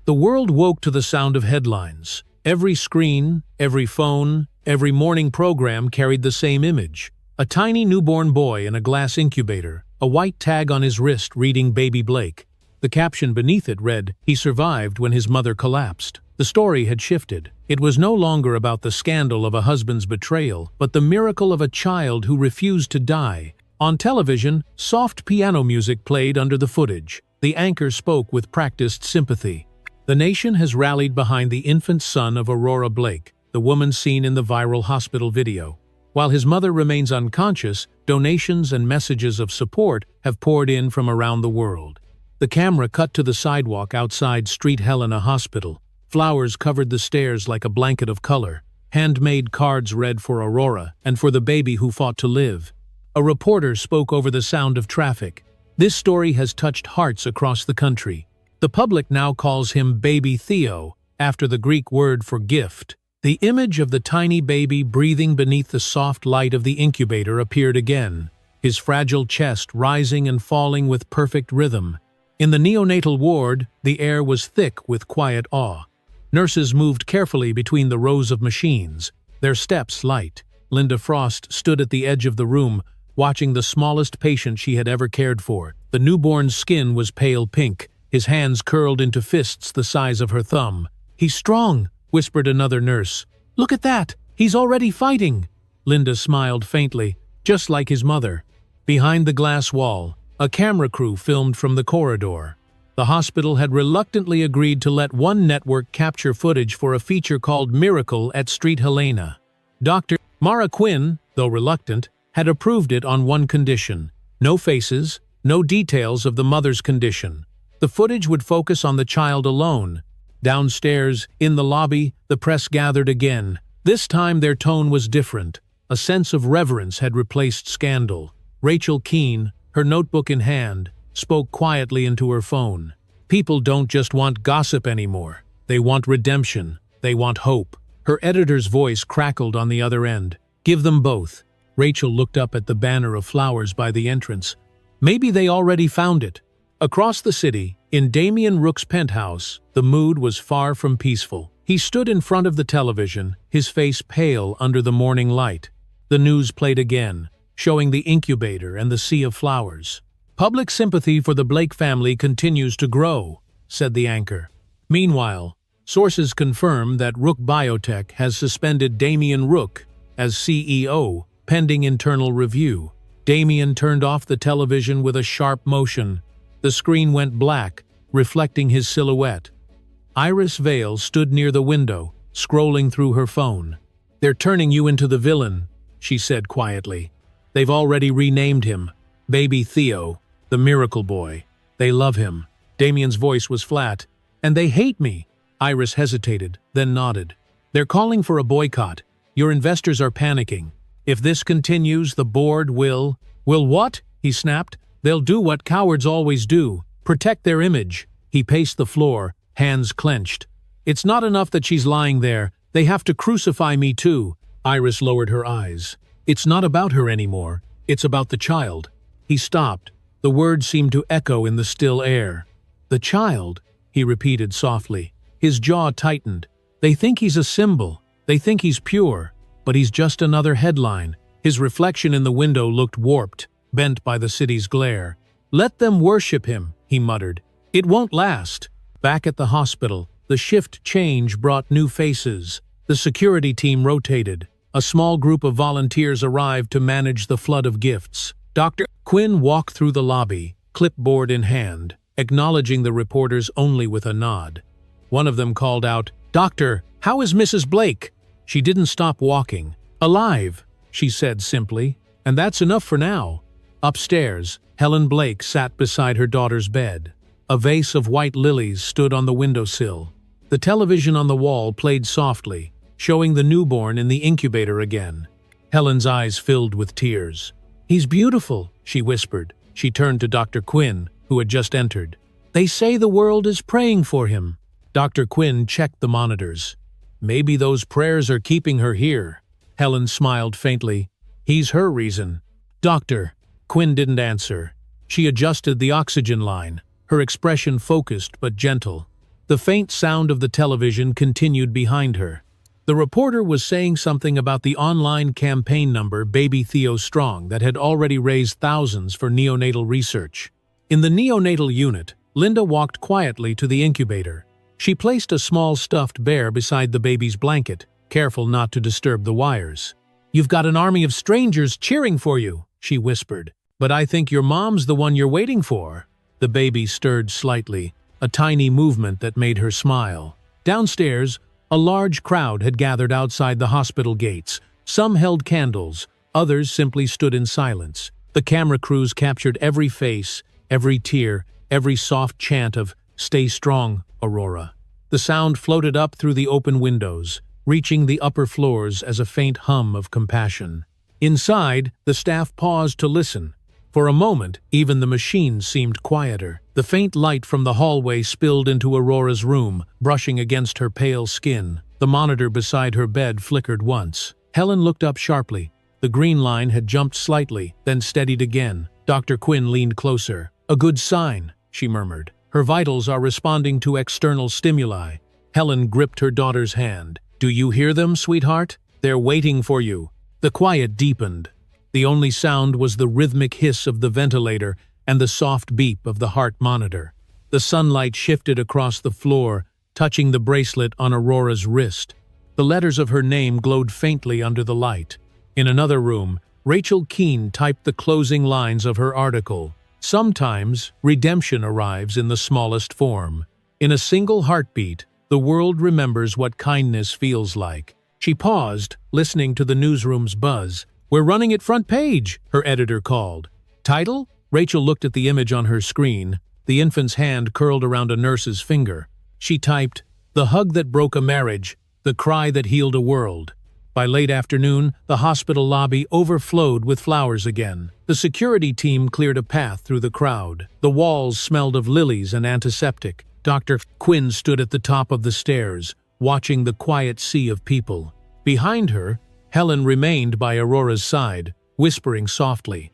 The world woke to the sound of headlines. Every screen, every phone, every morning program carried the same image. A tiny newborn boy in a glass incubator, a white tag on his wrist reading Baby Blake. The caption beneath it read, "He survived when his mother collapsed." The story had shifted. It was no longer about the scandal of a husband's betrayal, but the miracle of a child who refused to die. On television, soft piano music played under the footage. The anchor spoke with practiced sympathy. The nation has rallied behind the infant son of Aurora Blake, the woman seen in the viral hospital video. While his mother remains unconscious, donations and messages of support have poured in from around the world. The camera cut to the sidewalk outside Street Helena Hospital. Flowers covered the stairs like a blanket of color. Handmade cards read for Aurora and for the baby who fought to live. A reporter spoke over the sound of traffic. This story has touched hearts across the country. The public now calls him Baby Theo, after the Greek word for gift. The image of the tiny baby breathing beneath the soft light of the incubator appeared again, his fragile chest rising and falling with perfect rhythm. In the neonatal ward, the air was thick with quiet awe. Nurses moved carefully between the rows of machines, their steps light. Linda Frost stood at the edge of the room, watching the smallest patient she had ever cared for. The newborn's skin was pale pink, his hands curled into fists the size of her thumb. "He's strong," whispered another nurse. "Look at that! He's already fighting!" Linda smiled faintly, just like his mother. Behind the glass wall, a camera crew filmed from the corridor. The hospital had reluctantly agreed to let one network capture footage for a feature called Miracle at Street Helena. Dr. Mara Quinn, though reluctant, had approved it on one condition: no faces, no details of the mother's condition. The footage would focus on the child alone. Downstairs, in the lobby, the press gathered again. This time their tone was different. A sense of reverence had replaced scandal. Rachel Keene, her notebook in hand, spoke quietly into her phone. "People don't just want gossip anymore. They want redemption. They want hope." Her editor's voice crackled on the other end. "Give them both." Rachel looked up at the banner of flowers by the entrance. Maybe they already found it. Across the city, in Damien Rook's penthouse, the mood was far from peaceful. He stood in front of the television, his face pale under the morning light. The news played again, showing the incubator and the sea of flowers. "Public sympathy for the Blake family continues to grow," said the anchor. Meanwhile, Sources confirm that Rook Biotech has suspended Damien Rook as CEO, pending internal review. Damien turned off the television with a sharp motion. The screen went black, reflecting his silhouette. Iris Vale stood near the window, scrolling through her phone. "They're turning you into the villain," she said quietly. "They've already renamed him. Baby Theo, the miracle boy. They love him." Damien's voice was flat. "And they hate me." Iris hesitated, then nodded. "They're calling for a boycott. Your investors are panicking. If this continues, the board will—" "Will what?" he snapped. "They'll do what cowards always do. Protect their image." He paced the floor, hands clenched. "It's not enough that she's lying there. They have to crucify me too." Iris lowered her eyes. "It's not about her anymore. It's about the child." He stopped. The words seemed to echo in the still air. "The child," he repeated softly. His jaw tightened. "They think he's a symbol. They think he's pure. But he's just another headline." His reflection in the window looked warped, bent by the city's glare. "Let them worship him," he muttered. "It won't last." Back at the hospital, the shift change brought new faces. The security team rotated. A small group of volunteers arrived to manage the flood of gifts. Dr. Quinn walked through the lobby, clipboard in hand, acknowledging the reporters only with a nod. One of them called out, "Doctor, how is Mrs. Blake?" She didn't stop walking. "Alive," she said simply, "and that's enough for now." Upstairs, Helen Blake sat beside her daughter's bed. A vase of white lilies stood on the windowsill. The television on the wall played softly, showing the newborn in the incubator again. Helen's eyes filled with tears. "He's beautiful," she whispered. She turned to Dr. Quinn, who had just entered. "They say the world is praying for him." Dr. Quinn checked the monitors. "Maybe those prayers are keeping her here." Helen smiled faintly. "He's her reason." "Doctor." Quinn didn't answer. She adjusted the oxygen line, her expression focused but gentle. The faint sound of the television continued behind her. The reporter was saying something about the online campaign number Baby Theo Strong that had already raised thousands for neonatal research. In the neonatal unit, Linda walked quietly to the incubator. She placed a small stuffed bear beside the baby's blanket, careful not to disturb the wires. "You've got an army of strangers cheering for you," she whispered. "But I think your mom's the one you're waiting for." The baby stirred slightly, a tiny movement that made her smile. Downstairs, a large crowd had gathered outside the hospital gates. Some held candles, others simply stood in silence. The camera crews captured every face, every tear, every soft chant of "Stay strong, Aurora." The sound floated up through the open windows, reaching the upper floors as a faint hum of compassion. Inside, the staff paused to listen. For a moment, even the machines seemed quieter. The faint light from the hallway spilled into Aurora's room, brushing against her pale skin. The monitor beside her bed flickered once. Helen looked up sharply. The green line had jumped slightly, then steadied again. Dr. Quinn leaned closer. "A good sign," she murmured. "Her vitals are responding to external stimuli." Helen gripped her daughter's hand. "Do you hear them, sweetheart? They're waiting for you." The quiet deepened. The only sound was the rhythmic hiss of the ventilator and the soft beep of the heart monitor. The sunlight shifted across the floor, touching the bracelet on Aurora's wrist. The letters of her name glowed faintly under the light. In another room, Rachel Keene typed the closing lines of her article. "Sometimes, redemption arrives in the smallest form. In a single heartbeat, the world remembers what kindness feels like." She paused, listening to the newsroom's buzz. "We're running it front page," her editor called. "Title?" Rachel looked at the image on her screen. The infant's hand curled around a nurse's finger. She typed, "The hug that broke a marriage, the cry that healed a world." By late afternoon, the hospital lobby overflowed with flowers again. The security team cleared a path through the crowd. The walls smelled of lilies and antiseptic. Dr. Quinn stood at the top of the stairs, watching the quiet sea of people. Behind her, Helen remained by Aurora's side, whispering softly.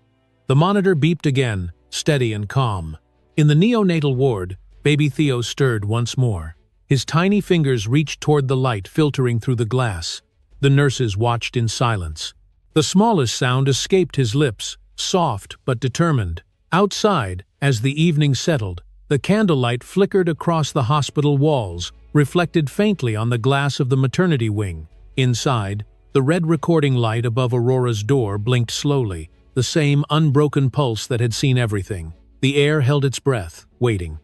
The monitor beeped again, steady and calm. In the neonatal ward, baby Theo stirred once more. His tiny fingers reached toward the light filtering through the glass. The nurses watched in silence. The smallest sound escaped his lips, soft but determined. Outside, as the evening settled, the candlelight flickered across the hospital walls, reflected faintly on the glass of the maternity wing. Inside, the red recording light above Aurora's door blinked slowly, the same unbroken pulse that had seen everything. The air held its breath, waiting.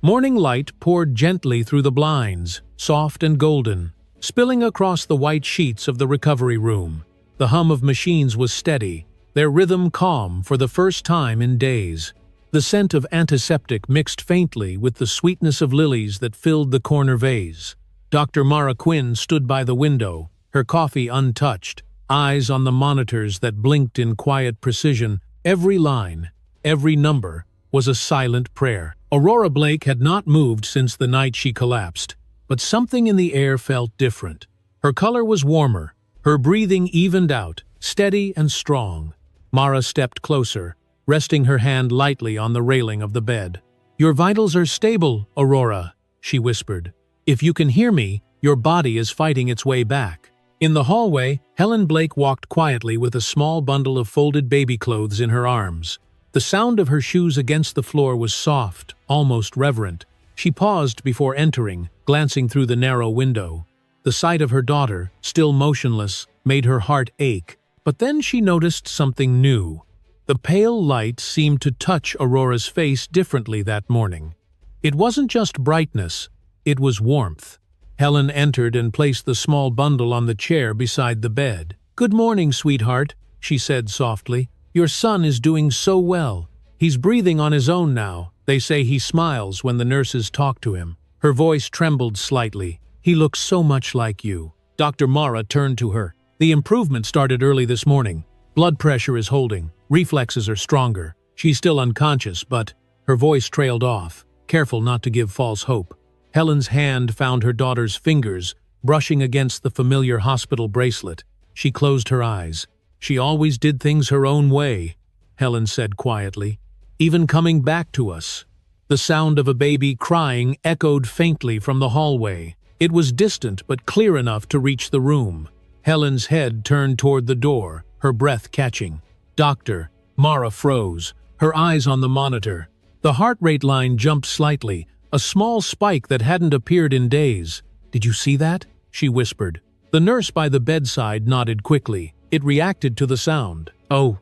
Morning light poured gently through the blinds, soft and golden, spilling across the white sheets of the recovery room. The hum of machines was steady, their rhythm calm for the first time in days. The scent of antiseptic mixed faintly with the sweetness of lilies that filled the corner vase. Dr. Mara Quinn stood by the window, her coffee untouched, eyes on the monitors that blinked in quiet precision. Every line, every number, was a silent prayer. Aurora Blake had not moved since the night she collapsed, but something in the air felt different. Her color was warmer, her breathing evened out, steady and strong. Mara stepped closer, resting her hand lightly on the railing of the bed. "Your vitals are stable, Aurora," she whispered. "If you can hear me, your body is fighting its way back." In the hallway, Helen Blake walked quietly with a small bundle of folded baby clothes in her arms. The sound of her shoes against the floor was soft, almost reverent. She paused before entering, glancing through the narrow window. The sight of her daughter, still motionless, made her heart ache. But then she noticed something new. The pale light seemed to touch Aurora's face differently that morning. It wasn't just brightness, it was warmth. Helen entered and placed the small bundle on the chair beside the bed. "Good morning, sweetheart," she said softly. "Your son is doing so well. He's breathing on his own now. They say he smiles when the nurses talk to him." Her voice trembled slightly. "He looks so much like you." Dr. Mara turned to her. "The improvement started early this morning. Blood pressure is holding. Reflexes are stronger. She's still unconscious, but..." Her voice trailed off, careful not to give false hope. Helen's hand found her daughter's fingers, brushing against the familiar hospital bracelet. She closed her eyes. "She always did things her own way," Helen said quietly. "Even coming back to us." The sound of a baby crying echoed faintly from the hallway. It was distant but clear enough to reach the room. Helen's head turned toward the door, her breath catching. "Doctor," Mara froze, her eyes on the monitor. The heart rate line jumped slightly, a small spike that hadn't appeared in days. "Did you see that?" she whispered. The nurse by the bedside nodded quickly. It reacted to the sound. "Oh."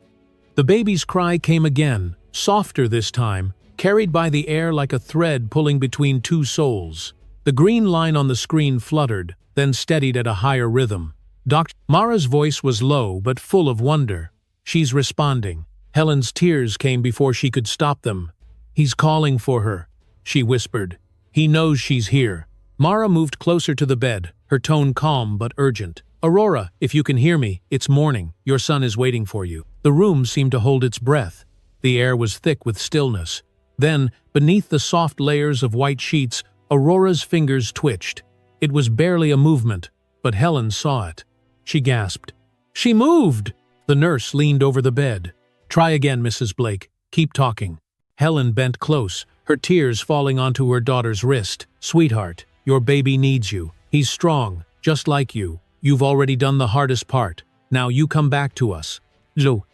The baby's cry came again, softer this time, carried by the air like a thread pulling between two souls. The green line on the screen fluttered, then steadied at a higher rhythm. Dr. Mara's voice was low but full of wonder. "She's responding." Helen's tears came before she could stop them. "He's calling for her," she whispered. "He knows she's here." Mara moved closer to the bed, her tone calm but urgent. "Aurora, if you can hear me, it's morning. Your son is waiting for you." The room seemed to hold its breath. The air was thick with stillness. Then, beneath the soft layers of white sheets, Aurora's fingers twitched. It was barely a movement, but Helen saw it. She gasped. "She moved!" The nurse leaned over the bed. "Try again, Mrs. Blake. Keep talking." Helen bent close, her tears falling onto her daughter's wrist. "Sweetheart, your baby needs you. He's strong, just like you. You've already done the hardest part. Now you come back to us." "Lo."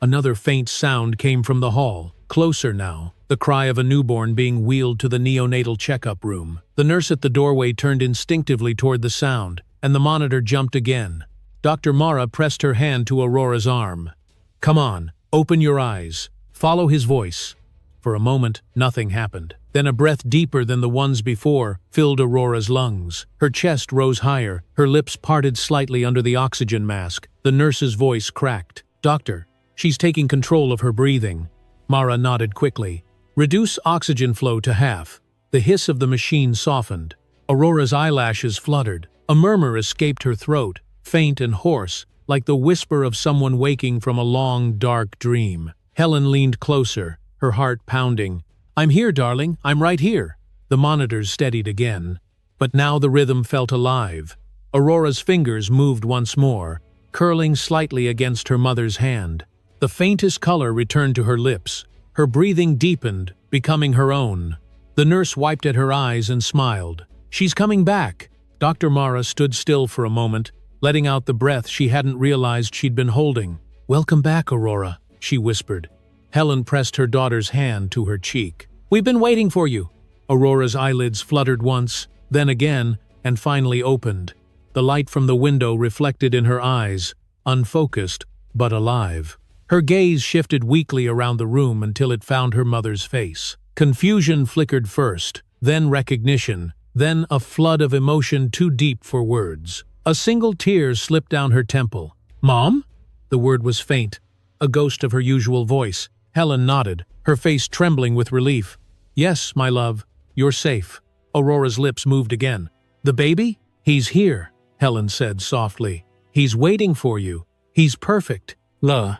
Another faint sound came from the hall, closer now, the cry of a newborn being wheeled to the neonatal checkup room. The nurse at the doorway turned instinctively toward the sound, and the monitor jumped again. Dr. Mara pressed her hand to Aurora's arm. "Come on, open your eyes. Follow his voice." For a moment, nothing happened. Then a breath deeper than the ones before filled Aurora's lungs. Her chest rose higher, her lips parted slightly under the oxygen mask. The nurse's voice cracked. "Doctor, she's taking control of her breathing." Mara nodded quickly. "Reduce oxygen flow to half." The hiss of the machine softened. Aurora's eyelashes fluttered. A murmur escaped her throat, faint and hoarse, like the whisper of someone waking from a long, dark dream. Helen leaned closer, her heart pounding. "I'm here, darling. I'm right here." The monitors steadied again. But now the rhythm felt alive. Aurora's fingers moved once more, curling slightly against her mother's hand. The faintest color returned to her lips. Her breathing deepened, becoming her own. The nurse wiped at her eyes and smiled. "She's coming back." Dr. Mara stood still for a moment, letting out the breath she hadn't realized she'd been holding. "Welcome back, Aurora," she whispered. Helen pressed her daughter's hand to her cheek. "We've been waiting for you." Aurora's eyelids fluttered once, then again, and finally opened. The light from the window reflected in her eyes, unfocused, but alive. Her gaze shifted weakly around the room until it found her mother's face. Confusion flickered first, then recognition, then a flood of emotion too deep for words. A single tear slipped down her temple. "Mom?" The word was faint, a ghost of her usual voice. Helen nodded, her face trembling with relief. "Yes, my love, you're safe." Aurora's lips moved again. "The baby? He's here," Helen said softly. "He's waiting for you. He's perfect." "La."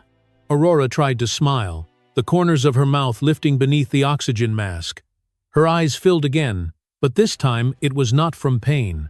Aurora tried to smile, the corners of her mouth lifting beneath the oxygen mask. Her eyes filled again, but this time it was not from pain.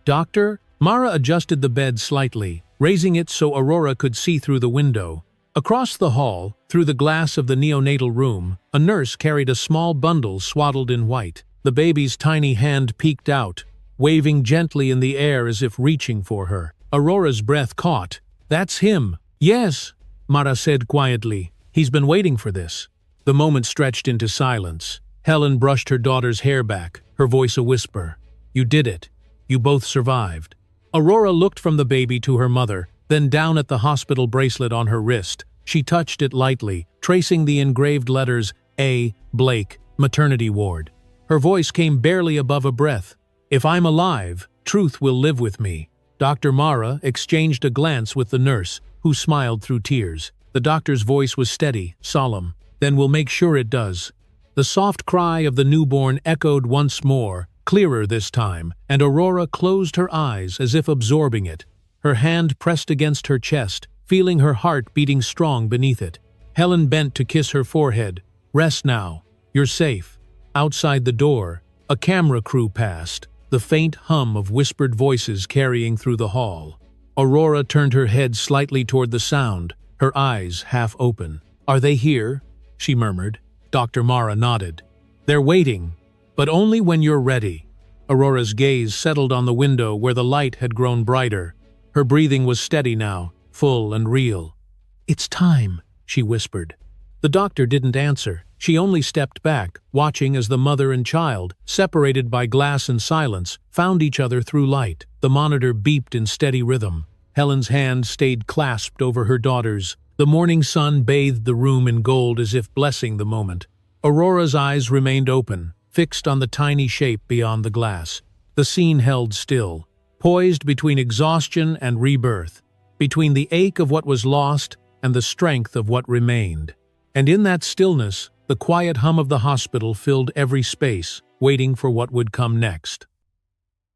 "Doctor?" Mara adjusted the bed slightly, raising it so Aurora could see through the window. Across the hall, through the glass of the neonatal room, a nurse carried a small bundle swaddled in white. The baby's tiny hand peeked out, waving gently in the air as if reaching for her. Aurora's breath caught. "That's him." "Yes," Mara said quietly. "He's been waiting for this." The moment stretched into silence. Helen brushed her daughter's hair back, her voice a whisper. "You did it. You both survived." Aurora looked from the baby to her mother, then down at the hospital bracelet on her wrist. She touched it lightly, tracing the engraved letters A. Blake, Maternity Ward. Her voice came barely above a breath. "If I'm alive, truth will live with me." Dr. Mara exchanged a glance with the nurse, who smiled through tears. The doctor's voice was steady, solemn. "Then we'll make sure it does." The soft cry of the newborn echoed once more, clearer this time, and Aurora closed her eyes as if absorbing it. Her hand pressed against her chest, feeling her heart beating strong beneath it. Helen bent to kiss her forehead. "Rest now. You're safe." Outside the door, a camera crew passed, the faint hum of whispered voices carrying through the hall. Aurora turned her head slightly toward the sound, her eyes half open. "Are they here?" she murmured. Dr. Mara nodded. "They're waiting, but only when you're ready." Aurora's gaze settled on the window where the light had grown brighter. Her breathing was steady now, full and real. "It's time," she whispered. The doctor didn't answer. She only stepped back, watching as the mother and child, separated by glass and silence, found each other through light. The monitor beeped in steady rhythm. Helen's hand stayed clasped over her daughter's. The morning sun bathed the room in gold as if blessing the moment. Aurora's eyes remained open, fixed on the tiny shape beyond the glass. The scene held still, poised between exhaustion and rebirth, between the ache of what was lost and the strength of what remained. And in that stillness, the quiet hum of the hospital filled every space, waiting for what would come next.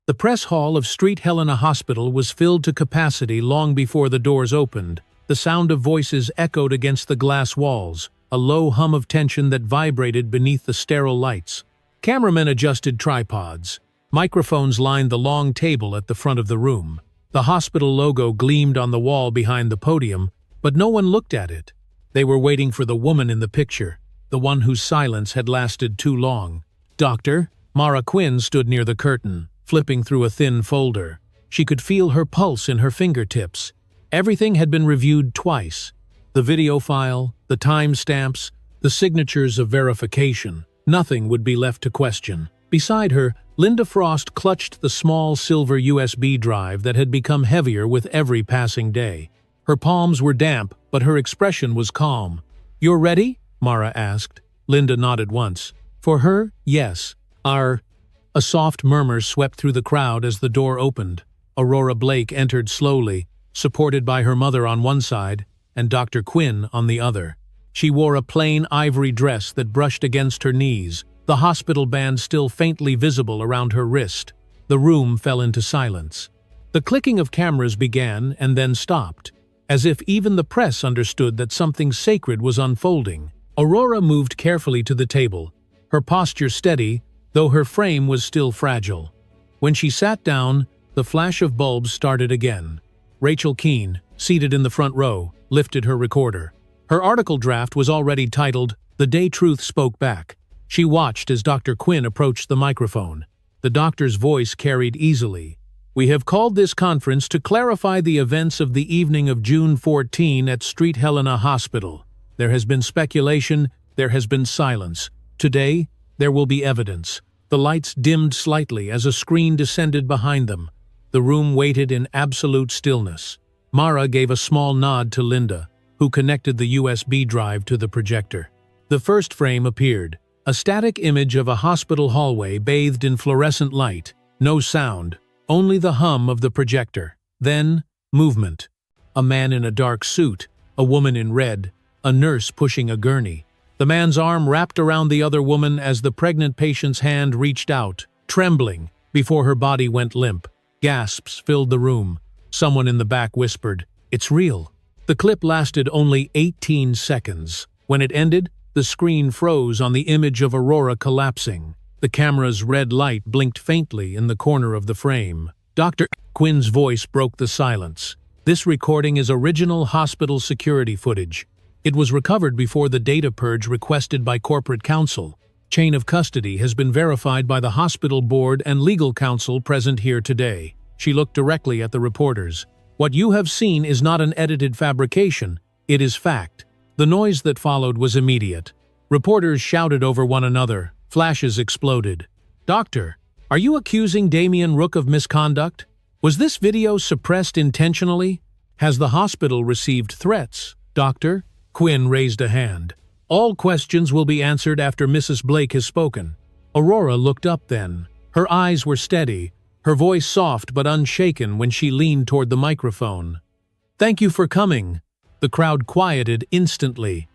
The press hall of Street Helena Hospital was filled to capacity long before the doors opened. The sound of voices echoed against the glass walls, a low hum of tension that vibrated beneath the sterile lights. Cameramen adjusted tripods. Microphones lined the long table at the front of the room. The hospital logo gleamed on the wall behind the podium, but no one looked at it. They were waiting for the woman in the picture, the one whose silence had lasted too long. "Doctor?" Mara Quinn stood near the curtain, flipping through a thin folder. She could feel her pulse in her fingertips. Everything had been reviewed twice. The video file, the timestamps, the signatures of verification. Nothing would be left to question. Beside her, Linda Frost clutched the small silver USB drive that had become heavier with every passing day. Her palms were damp, but her expression was calm. "You're ready?" Mara asked. Linda nodded once. For her, yes. A soft murmur swept through the crowd as the door opened. Aurora Blake entered slowly, supported by her mother on one side and Dr. Quinn on the other. She wore a plain ivory dress that brushed against her knees, the hospital band still faintly visible around her wrist. The room fell into silence. The clicking of cameras began and then stopped, as if even the press understood that something sacred was unfolding. Aurora moved carefully to the table, her posture steady, though her frame was still fragile. When she sat down, the flash of bulbs started again. Rachel Keene, seated in the front row, lifted her recorder. Her article draft was already titled, "The Day Truth Spoke Back." She watched as Dr. Quinn approached the microphone. The doctor's voice carried easily. "We have called this conference to clarify the events of the evening of June 14 at Street Helena Hospital. There has been speculation, there has been silence. Today, there will be evidence. The lights dimmed slightly as a screen descended behind them. The room waited in absolute stillness. Mara gave a small nod to Linda, who connected the USB drive to the projector. The first frame appeared, a static image of a hospital hallway bathed in fluorescent light. No sound, only the hum of the projector. Then, movement. A man in a dark suit, a woman in red, a nurse pushing a gurney. The man's arm wrapped around the other woman as the pregnant patient's hand reached out, trembling, before her body went limp. Gasps filled the room. Someone in the back whispered, "It's real." The clip lasted only 18 seconds. When it ended, the screen froze on the image of Aurora collapsing. The camera's red light blinked faintly in the corner of the frame. Dr. Quinn's voice broke the silence. "This recording is original hospital security footage. It was recovered before the data purge requested by corporate counsel. Chain of custody has been verified by the hospital board and legal counsel present here today." She looked directly at the reporters. "What you have seen is not an edited fabrication, it is fact." The noise that followed was immediate. Reporters shouted over one another. Flashes exploded. "Doctor, are you accusing Damien Rook of misconduct? Was this video suppressed intentionally? Has the hospital received threats?" "Doctor?" Quinn raised a hand. "All questions will be answered after Mrs. Blake has spoken." Aurora looked up then. Her eyes were steady, her voice soft but unshaken when she leaned toward the microphone. "Thank you for coming." The crowd quieted instantly.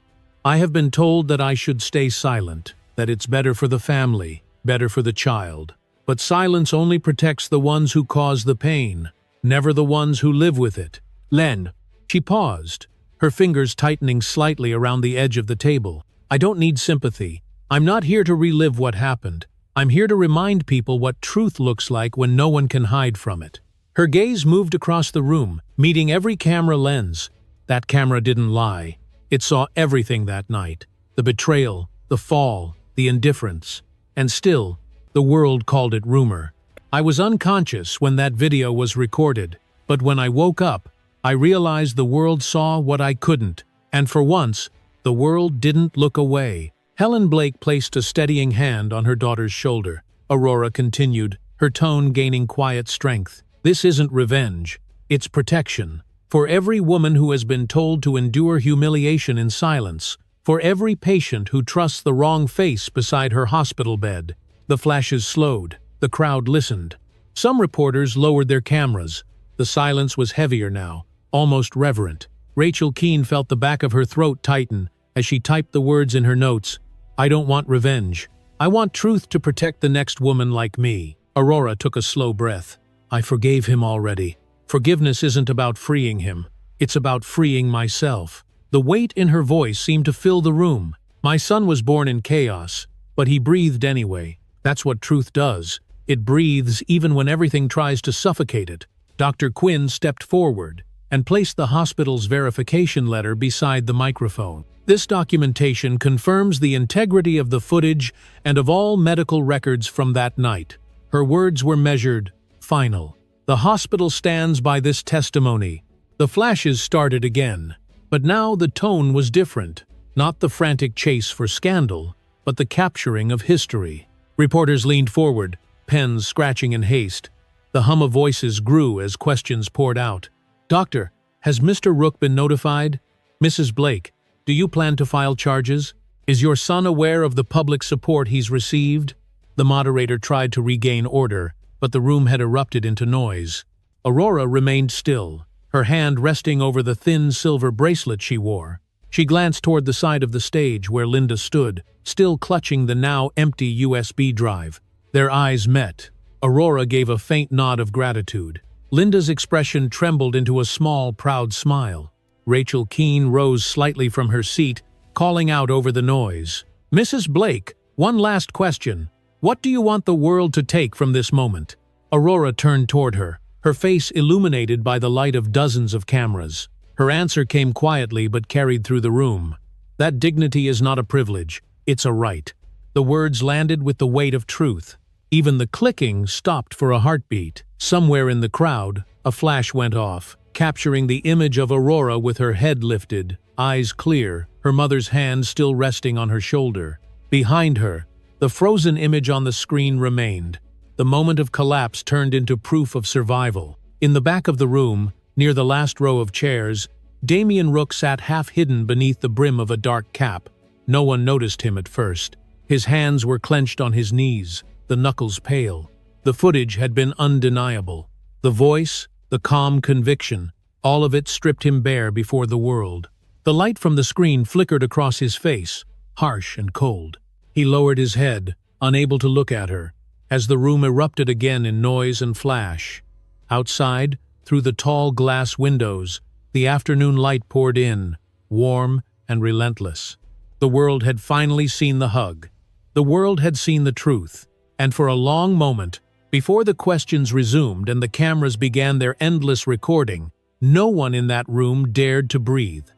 "I have been told that I should stay silent, that it's better for the family, better for the child. But silence only protects the ones who cause the pain, never the ones who live with it. Len." She paused, her fingers tightening slightly around the edge of the table. "I don't need sympathy. I'm not here to relive what happened. I'm here to remind people what truth looks like when no one can hide from it." Her gaze moved across the room, meeting every camera lens. That camera didn't lie. It saw everything that night. The betrayal, the fall, the indifference. And still, the world called it rumor. I was unconscious when that video was recorded, but when I woke up, I realized the world saw what I couldn't, and for once, the world didn't look away. Helen Blake placed a steadying hand on her daughter's shoulder. Aurora continued, her tone gaining quiet strength. "This isn't revenge. It's protection. For every woman who has been told to endure humiliation in silence. For every patient who trusts the wrong face beside her hospital bed." The flashes slowed. The crowd listened. Some reporters lowered their cameras. The silence was heavier now, almost reverent. Rachel Keene felt the back of her throat tighten as she typed the words in her notes. "I don't want revenge. I want truth to protect the next woman like me." Aurora took a slow breath. "I forgave him already. Forgiveness isn't about freeing him. It's about freeing myself." The weight in her voice seemed to fill the room. "My son was born in chaos, but he breathed anyway. That's what truth does. It breathes even when everything tries to suffocate it." Dr. Quinn stepped forward and placed the hospital's verification letter beside the microphone. "This documentation confirms the integrity of the footage and of all medical records from that night." Her words were measured, final. "The hospital stands by this testimony." The flashes started again, but now the tone was different. Not the frantic chase for scandal, but the capturing of history. Reporters leaned forward, pens scratching in haste. The hum of voices grew as questions poured out. "Doctor, has Mr. Rook been notified? Mrs. Blake, do you plan to file charges? Is your son aware of the public support he's received?" The moderator tried to regain order, but the room had erupted into noise. Aurora remained still, her hand resting over the thin silver bracelet she wore. She glanced toward the side of the stage where Linda stood, still clutching the now empty USB drive. Their eyes met. Aurora gave a faint nod of gratitude. Linda's expression trembled into a small, proud smile. Rachel Keene rose slightly from her seat, calling out over the noise. "Mrs. Blake, one last question. What do you want the world to take from this moment?" Aurora turned toward her, her face illuminated by the light of dozens of cameras. Her answer came quietly but carried through the room. "That dignity is not a privilege, it's a right." The words landed with the weight of truth. Even the clicking stopped for a heartbeat. Somewhere in the crowd, a flash went off, capturing the image of Aurora with her head lifted, eyes clear, her mother's hand still resting on her shoulder. Behind her, The frozen image on the screen remained. The moment of collapse turned into proof of survival. In the back of the room, near the last row of chairs, Damien Rook sat half-hidden beneath the brim of a dark cap. No one noticed him at first. His hands were clenched on his knees, the knuckles pale. The footage had been undeniable. The voice, the calm conviction, all of it stripped him bare before the world. The light from the screen flickered across his face, harsh and cold. He lowered his head, unable to look at her, as the room erupted again in noise and flash. Outside, through the tall glass windows, the afternoon light poured in, warm and relentless. The world had finally seen the hug. The world had seen the truth. And for a long moment, before the questions resumed and the cameras began their endless recording, no one in that room dared to breathe.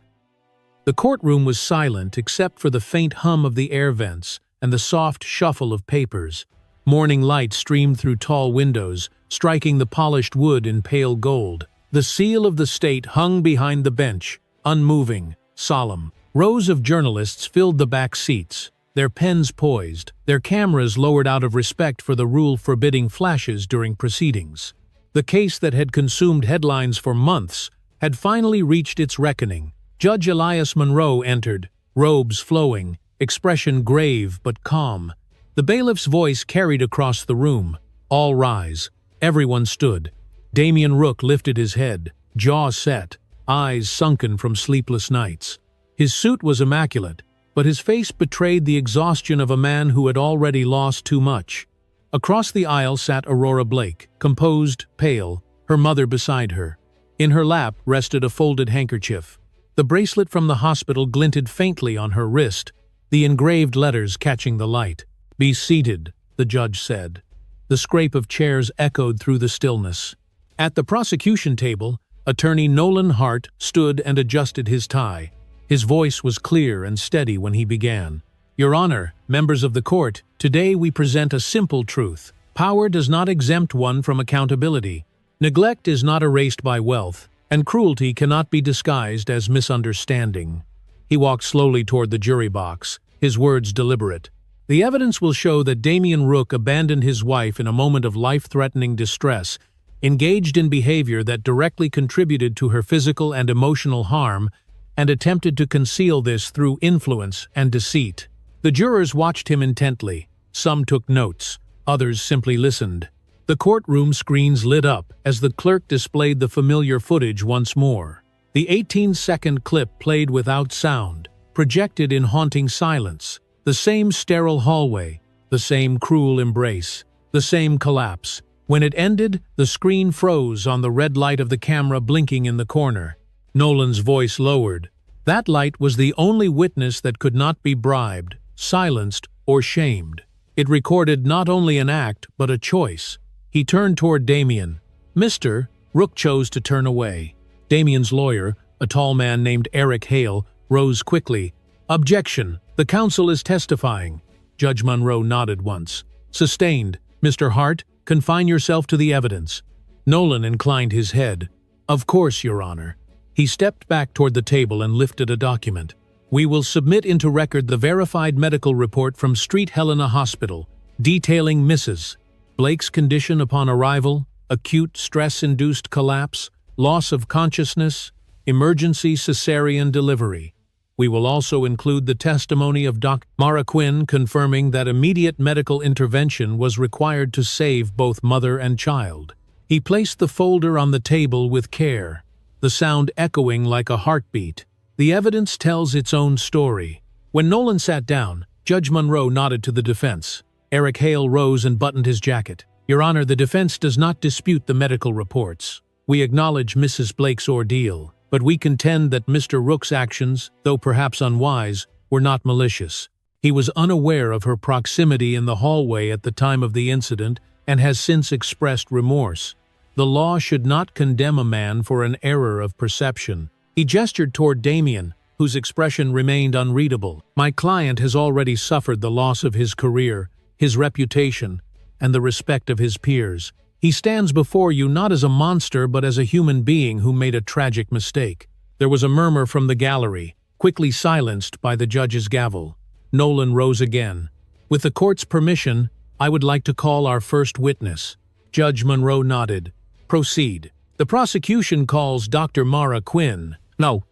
The courtroom was silent except for the faint hum of the air vents and the soft shuffle of papers. Morning light streamed through tall windows, striking the polished wood in pale gold. The seal of the state hung behind the bench, unmoving, solemn. Rows of journalists filled the back seats, their pens poised, their cameras lowered out of respect for the rule forbidding flashes during proceedings. The case that had consumed headlines for months had finally reached its reckoning. Judge Elias Monroe entered, robes flowing, expression grave but calm. The bailiff's voice carried across the room. All rise. Everyone stood. Damien Rook lifted his head, jaw set, eyes sunken from sleepless nights. His suit was immaculate, but his face betrayed the exhaustion of a man who had already lost too much. Across the aisle sat Aurora Blake, composed, pale, her mother beside her. In her lap rested a folded handkerchief. The bracelet from the hospital glinted faintly on her wrist, the engraved letters catching the light. "Be seated," the judge said. The scrape of chairs echoed through the stillness. At the prosecution table, Attorney Nolan Hart stood and adjusted his tie. His voice was clear and steady when he began. "Your Honor, members of the court, today we present a simple truth. Power does not exempt one from accountability. Neglect is not erased by wealth, and cruelty cannot be disguised as misunderstanding." He walked slowly toward the jury box, his words deliberate. "The evidence will show that Damien Rook abandoned his wife in a moment of life-threatening distress, engaged in behavior that directly contributed to her physical and emotional harm, and attempted to conceal this through influence and deceit." The jurors watched him intently. Some took notes, others simply listened. The courtroom screens lit up as the clerk displayed the familiar footage once more. The 18-second clip played without sound, projected in haunting silence. The same sterile hallway, the same cruel embrace, the same collapse. When it ended, the screen froze on the red light of the camera blinking in the corner. Nolan's voice lowered. That light was the only witness that could not be bribed, silenced, or shamed. It recorded not only an act, but a choice. He turned toward Damien. "Mr." Rook chose to turn away. Damien's lawyer, a tall man named Eric Hale, rose quickly. "Objection. The counsel is testifying." Judge Monroe nodded once. "Sustained. Mr. Hart, confine yourself to the evidence." Nolan inclined his head. "Of course, Your Honor." He stepped back toward the table and lifted a document. "We will submit into record the verified medical report from Street Helena Hospital, detailing Mrs. Blake's condition upon arrival, acute stress-induced collapse, loss of consciousness, emergency cesarean delivery. We will also include the testimony of Dr. Mara Quinn confirming that immediate medical intervention was required to save both mother and child." He placed the folder on the table with care, the sound echoing like a heartbeat. The evidence tells its own story. When Nolan sat down, Judge Monroe nodded to the defense. Eric Hale rose and buttoned his jacket. "Your Honor, the defense does not dispute the medical reports. We acknowledge Mrs. Blake's ordeal, but we contend that Mr. Rook's actions, though perhaps unwise, were not malicious. He was unaware of her proximity in the hallway at the time of the incident and has since expressed remorse. The law should not condemn a man for an error of perception." He gestured toward Damien, whose expression remained unreadable. "My client has already suffered the loss of his career, his reputation, and the respect of his peers. He stands before you not as a monster but as a human being who made a tragic mistake." There was a murmur from the gallery, quickly silenced by the judge's gavel. Nolan rose again. With the court's permission, I would like to call our first witness. Judge Monroe nodded. Proceed. The prosecution calls Dr. Mara Quinn. No.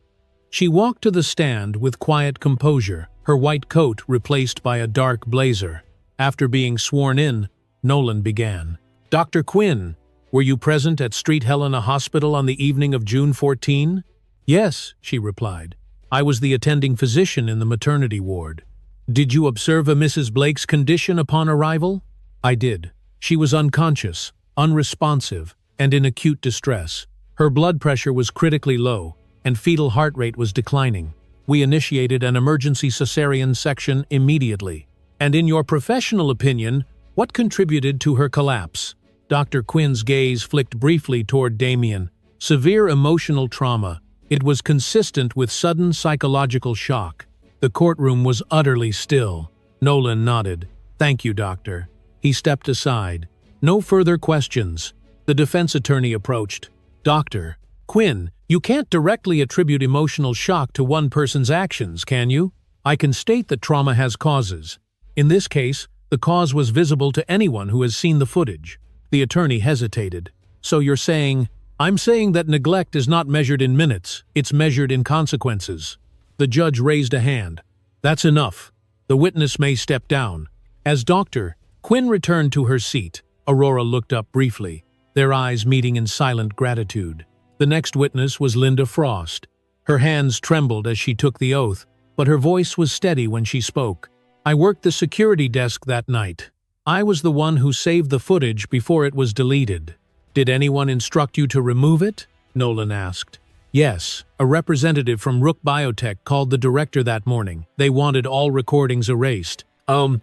She walked to the stand with quiet composure, her white coat replaced by a dark blazer. After being sworn in, Nolan began. Dr. Quinn, were you present at Street Helena Hospital on the evening of June 14? Yes, she replied. I was the attending physician in the maternity ward. Did you observe a Mrs. Blake's condition upon arrival? I did. She was unconscious, unresponsive, and in acute distress. Her blood pressure was critically low, and fetal heart rate was declining. We initiated an emergency cesarean section immediately. And in your professional opinion, what contributed to her collapse? Dr. Quinn's gaze flicked briefly toward Damien. Severe emotional trauma. It was consistent with sudden psychological shock. The courtroom was utterly still. Nolan nodded. Thank you, doctor. He stepped aside. No further questions. The defense attorney approached. Dr. Quinn, you can't directly attribute emotional shock to one person's actions, can you? I can state that trauma has causes. In this case, the cause was visible to anyone who has seen the footage. The attorney hesitated. So you're saying... I'm saying that neglect is not measured in minutes, it's measured in consequences. The judge raised a hand. That's enough. The witness may step down. As Dr. Quinn returned to her seat, Aurora looked up briefly, their eyes meeting in silent gratitude. The next witness was Linda Frost. Her hands trembled as she took the oath, but her voice was steady when she spoke. I worked the security desk that night. I was the one who saved the footage before it was deleted. Did anyone instruct you to remove it? Nolan asked. Yes, a representative from Rook Biotech called the director that morning. They wanted all recordings erased. A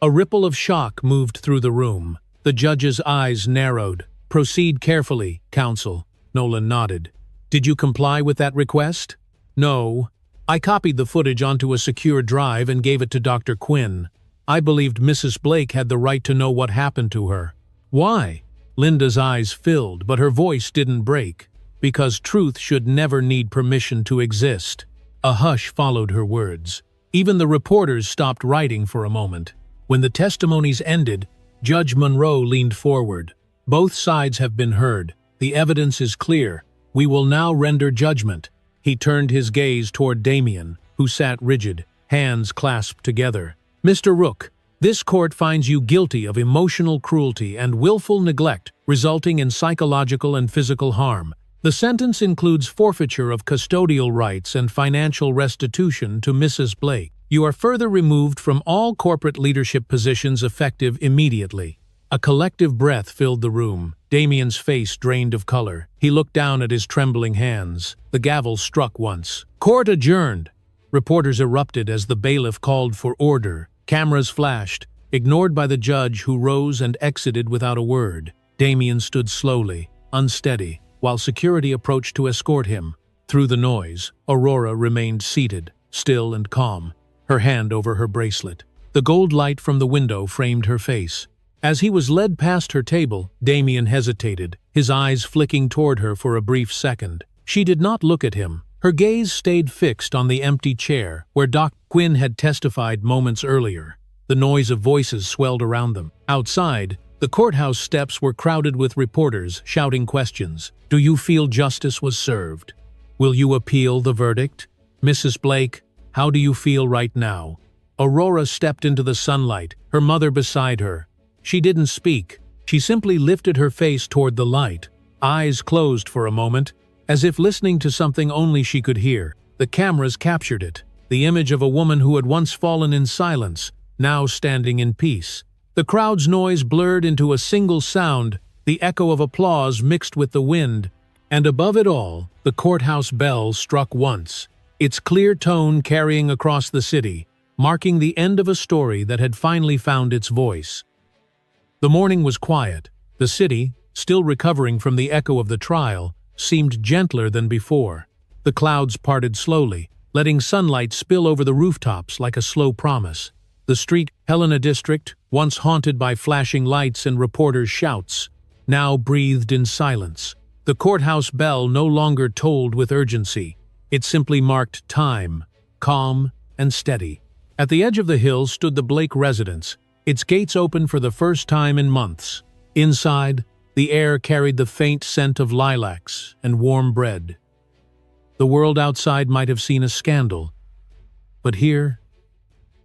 ripple of shock moved through the room. The judge's eyes narrowed. Proceed carefully, counsel. Nolan nodded. Did you comply with that request? No. I copied the footage onto a secure drive and gave it to Dr. Quinn. I believed Mrs. Blake had the right to know what happened to her. Why? Linda's eyes filled, but her voice didn't break. Because truth should never need permission to exist. A hush followed her words. Even the reporters stopped writing for a moment. When the testimonies ended, Judge Monroe leaned forward. Both sides have been heard. The evidence is clear. We will now render judgment. He turned his gaze toward Damien, who sat rigid, hands clasped together. Mr. Rook, this court finds you guilty of emotional cruelty and willful neglect, resulting in psychological and physical harm. The sentence includes forfeiture of custodial rights and financial restitution to Mrs. Blake. You are further removed from all corporate leadership positions effective immediately. A collective breath filled the room. Damien's face drained of color. He looked down at his trembling hands. The gavel struck once. Court adjourned. Reporters erupted as the bailiff called for order. Cameras flashed, ignored by the judge who rose and exited without a word. Damien stood slowly, unsteady, while security approached to escort him. Through the noise, Aurora remained seated, still and calm, her hand over her bracelet. The gold light from the window framed her face. As he was led past her table, Damien hesitated, his eyes flicking toward her for a brief second. She did not look at him. Her gaze stayed fixed on the empty chair where Dr. Quinn had testified moments earlier. The noise of voices swelled around them. Outside, the courthouse steps were crowded with reporters shouting questions. Do you feel justice was served? Will you appeal the verdict? Mrs. Blake, how do you feel right now? Aurora stepped into the sunlight, her mother beside her. She didn't speak. She simply lifted her face toward the light, eyes closed for a moment, as if listening to something only she could hear. The cameras captured it, the image of a woman who had once fallen in silence, now standing in peace. The crowd's noise blurred into a single sound, the echo of applause mixed with the wind, and above it all, the courthouse bell struck once, its clear tone carrying across the city, marking the end of a story that had finally found its voice. The morning was quiet. The city, still recovering from the echo of the trial, seemed gentler than before. The clouds parted slowly, letting sunlight spill over the rooftops like a slow promise. The Street Helena district, once haunted by flashing lights and reporters' shouts, now breathed in silence. The courthouse bell no longer tolled with urgency. It simply marked time, calm and steady. At the edge of the hill stood the Blake residence, its gates opened for the first time in months. Inside, the air carried the faint scent of lilacs and warm bread. The world outside might have seen a scandal, but here,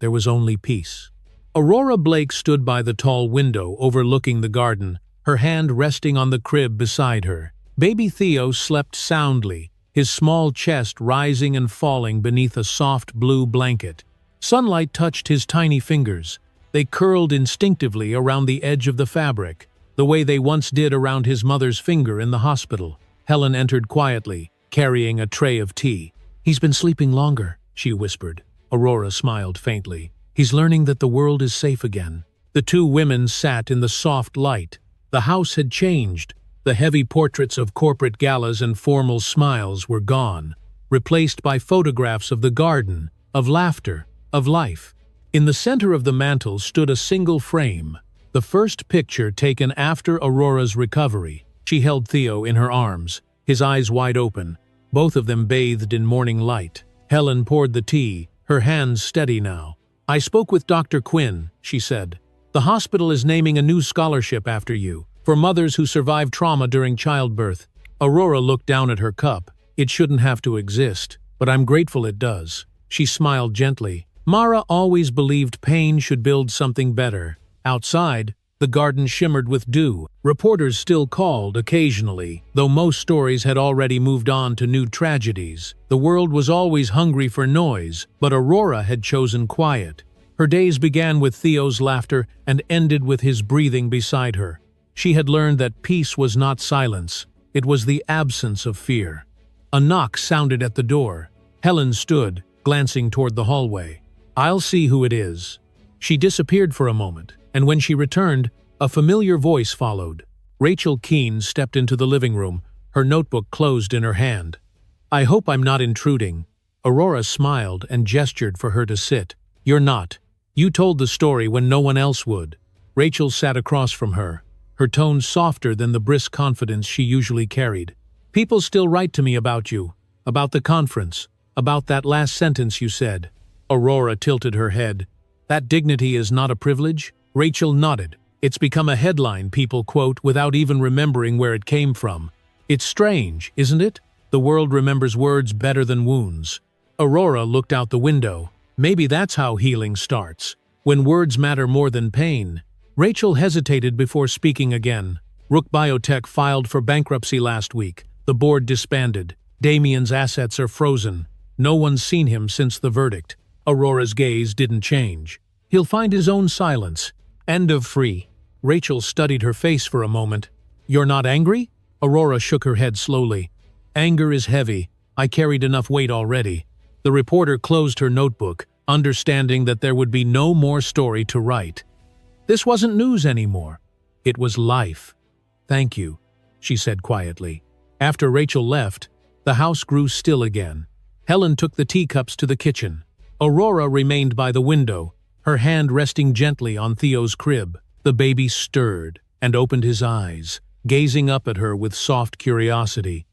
there was only peace. Aurora Blake stood by the tall window overlooking the garden, her hand resting on the crib beside her. Baby Theo slept soundly, his small chest rising and falling beneath a soft blue blanket. Sunlight touched his tiny fingers. They curled instinctively around the edge of the fabric, the way they once did around his mother's finger in the hospital. Helen entered quietly, carrying a tray of tea. "He's been sleeping longer," she whispered. Aurora smiled faintly. "He's learning that the world is safe again." The two women sat in the soft light. The house had changed. The heavy portraits of corporate galas and formal smiles were gone, replaced by photographs of the garden, of laughter, of life. In the center of the mantel stood a single frame, the first picture taken after Aurora's recovery. She held Theo in her arms, his eyes wide open, both of them bathed in morning light. Helen poured the tea, her hands steady now. "I spoke with Dr. Quinn," she said. "The hospital is naming a new scholarship after you, for mothers who survive trauma during childbirth." Aurora looked down at her cup. "It shouldn't have to exist, but I'm grateful it does." She smiled gently. Mara always believed pain should build something better. Outside, the garden shimmered with dew. Reporters still called occasionally, though most stories had already moved on to new tragedies. The world was always hungry for noise, but Aurora had chosen quiet. Her days began with Theo's laughter and ended with his breathing beside her. She had learned that peace was not silence, it was the absence of fear. A knock sounded at the door. Helen stood, glancing toward the hallway. "I'll see who it is." She disappeared for a moment, and when she returned, a familiar voice followed. Rachel Keene stepped into the living room, her notebook closed in her hand. "I hope I'm not intruding." Aurora smiled and gestured for her to sit. "You're not. You told the story when no one else would." Rachel sat across from her, her tone softer than the brisk confidence she usually carried. "People still write to me about you, about the conference, about that last sentence you said." Aurora tilted her head. "That dignity is not a privilege?" Rachel nodded. "It's become a headline people quote without even remembering where it came from. It's strange, isn't it? The world remembers words better than wounds." Aurora looked out the window. Maybe that's how healing starts, when words matter more than pain. Rachel hesitated before speaking again. Rook Biotech filed for bankruptcy last week. The board disbanded. Damien's assets are frozen. No one's seen him since the verdict. Aurora's gaze didn't change. "He'll find his own silence. End of free." Rachel studied her face for a moment. "You're not angry?" Aurora shook her head slowly. "Anger is heavy. I carried enough weight already." The reporter closed her notebook, understanding that there would be no more story to write. This wasn't news anymore. It was life. "Thank you," she said quietly. After Rachel left, the house grew still again. Helen took the teacups to the kitchen. Aurora remained by the window, her hand resting gently on Theo's crib. The baby stirred and opened his eyes, gazing up at her with soft curiosity.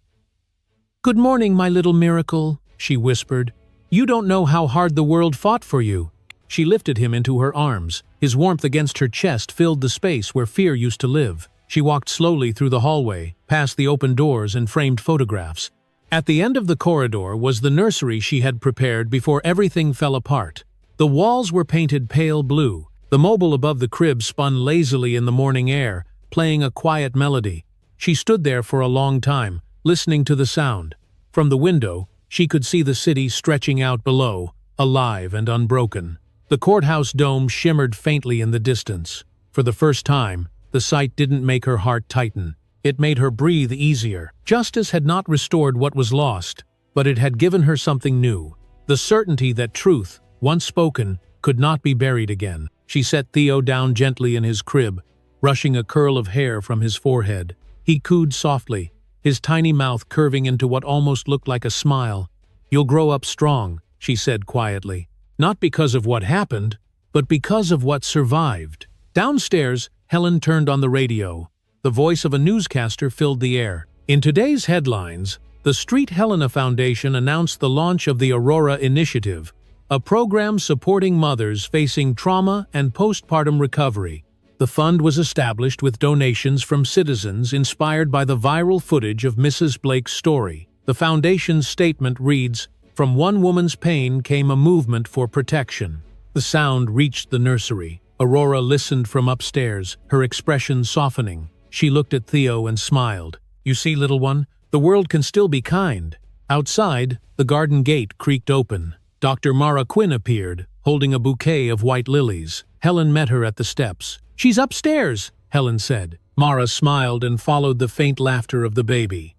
"Good morning, my little miracle," she whispered. "You don't know how hard the world fought for you." She lifted him into her arms. His warmth against her chest filled the space where fear used to live. She walked slowly through the hallway, past the open doors and framed photographs. At the end of the corridor was the nursery she had prepared before everything fell apart. The walls were painted pale blue. The mobile above the crib spun lazily in the morning air, playing a quiet melody. She stood there for a long time, listening to the sound. From the window, she could see the city stretching out below, alive and unbroken. The courthouse dome shimmered faintly in the distance. For the first time, the sight didn't make her heart tighten. It made her breathe easier. Justice had not restored what was lost, but it had given her something new. The certainty that truth, once spoken, could not be buried again. She set Theo down gently in his crib, brushing a curl of hair from his forehead. He cooed softly, his tiny mouth curving into what almost looked like a smile. "You'll grow up strong," she said quietly. Not because of what happened, but because of what survived. Downstairs, Helen turned on the radio. The voice of a newscaster filled the air. In today's headlines, the Street Helena Foundation announced the launch of the Aurora Initiative, a program supporting mothers facing trauma and postpartum recovery. The fund was established with donations from citizens inspired by the viral footage of Mrs. Blake's story. The foundation's statement reads, "From one woman's pain came a movement for protection." The sound reached the nursery. Aurora listened from upstairs, her expression softening. She looked at Theo and smiled. "You see, little one, the world can still be kind." Outside, the garden gate creaked open. Dr. Mara Quinn appeared, holding a bouquet of white lilies. Helen met her at the steps. "She's upstairs," Helen said. Mara smiled and followed the faint laughter of the baby.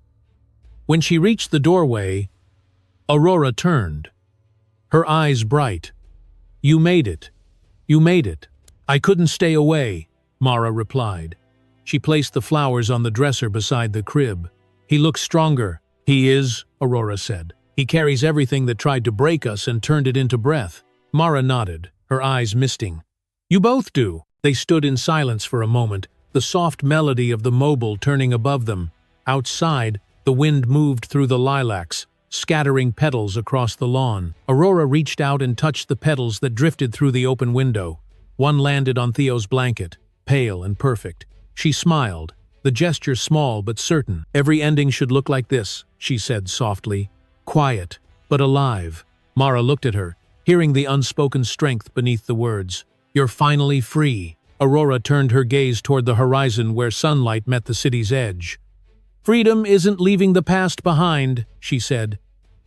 When she reached the doorway, Aurora turned, her eyes bright. "You made it. You made it." "I couldn't stay away," Mara replied. She placed the flowers on the dresser beside the crib. "He looks stronger." "He is," Aurora said. "He carries everything that tried to break us and turned it into breath." Mara nodded, her eyes misting. "You both do." They stood in silence for a moment, the soft melody of the mobile turning above them. Outside, the wind moved through the lilacs, scattering petals across the lawn. Aurora reached out and touched the petals that drifted through the open window. One landed on Theo's blanket, pale and perfect. She smiled, the gesture small but certain. "Every ending should look like this," she said softly. "Quiet, but alive." Mara looked at her, hearing the unspoken strength beneath the words. "You're finally free." Aurora turned her gaze toward the horizon where sunlight met the city's edge. "Freedom isn't leaving the past behind," she said.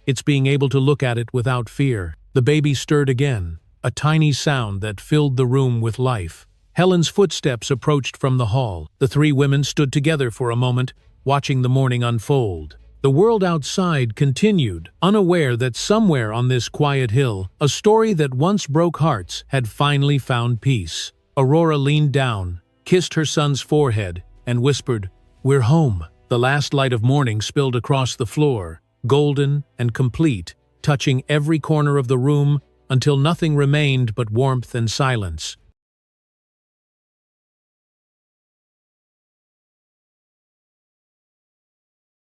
"It's being able to look at it without fear." The baby stirred again, a tiny sound that filled the room with life. Helen's footsteps approached from the hall. The three women stood together for a moment, watching the morning unfold. The world outside continued, unaware that somewhere on this quiet hill, a story that once broke hearts had finally found peace. Aurora leaned down, kissed her son's forehead, and whispered, "We're home." The last light of morning spilled across the floor, golden and complete, touching every corner of the room until nothing remained but warmth and silence.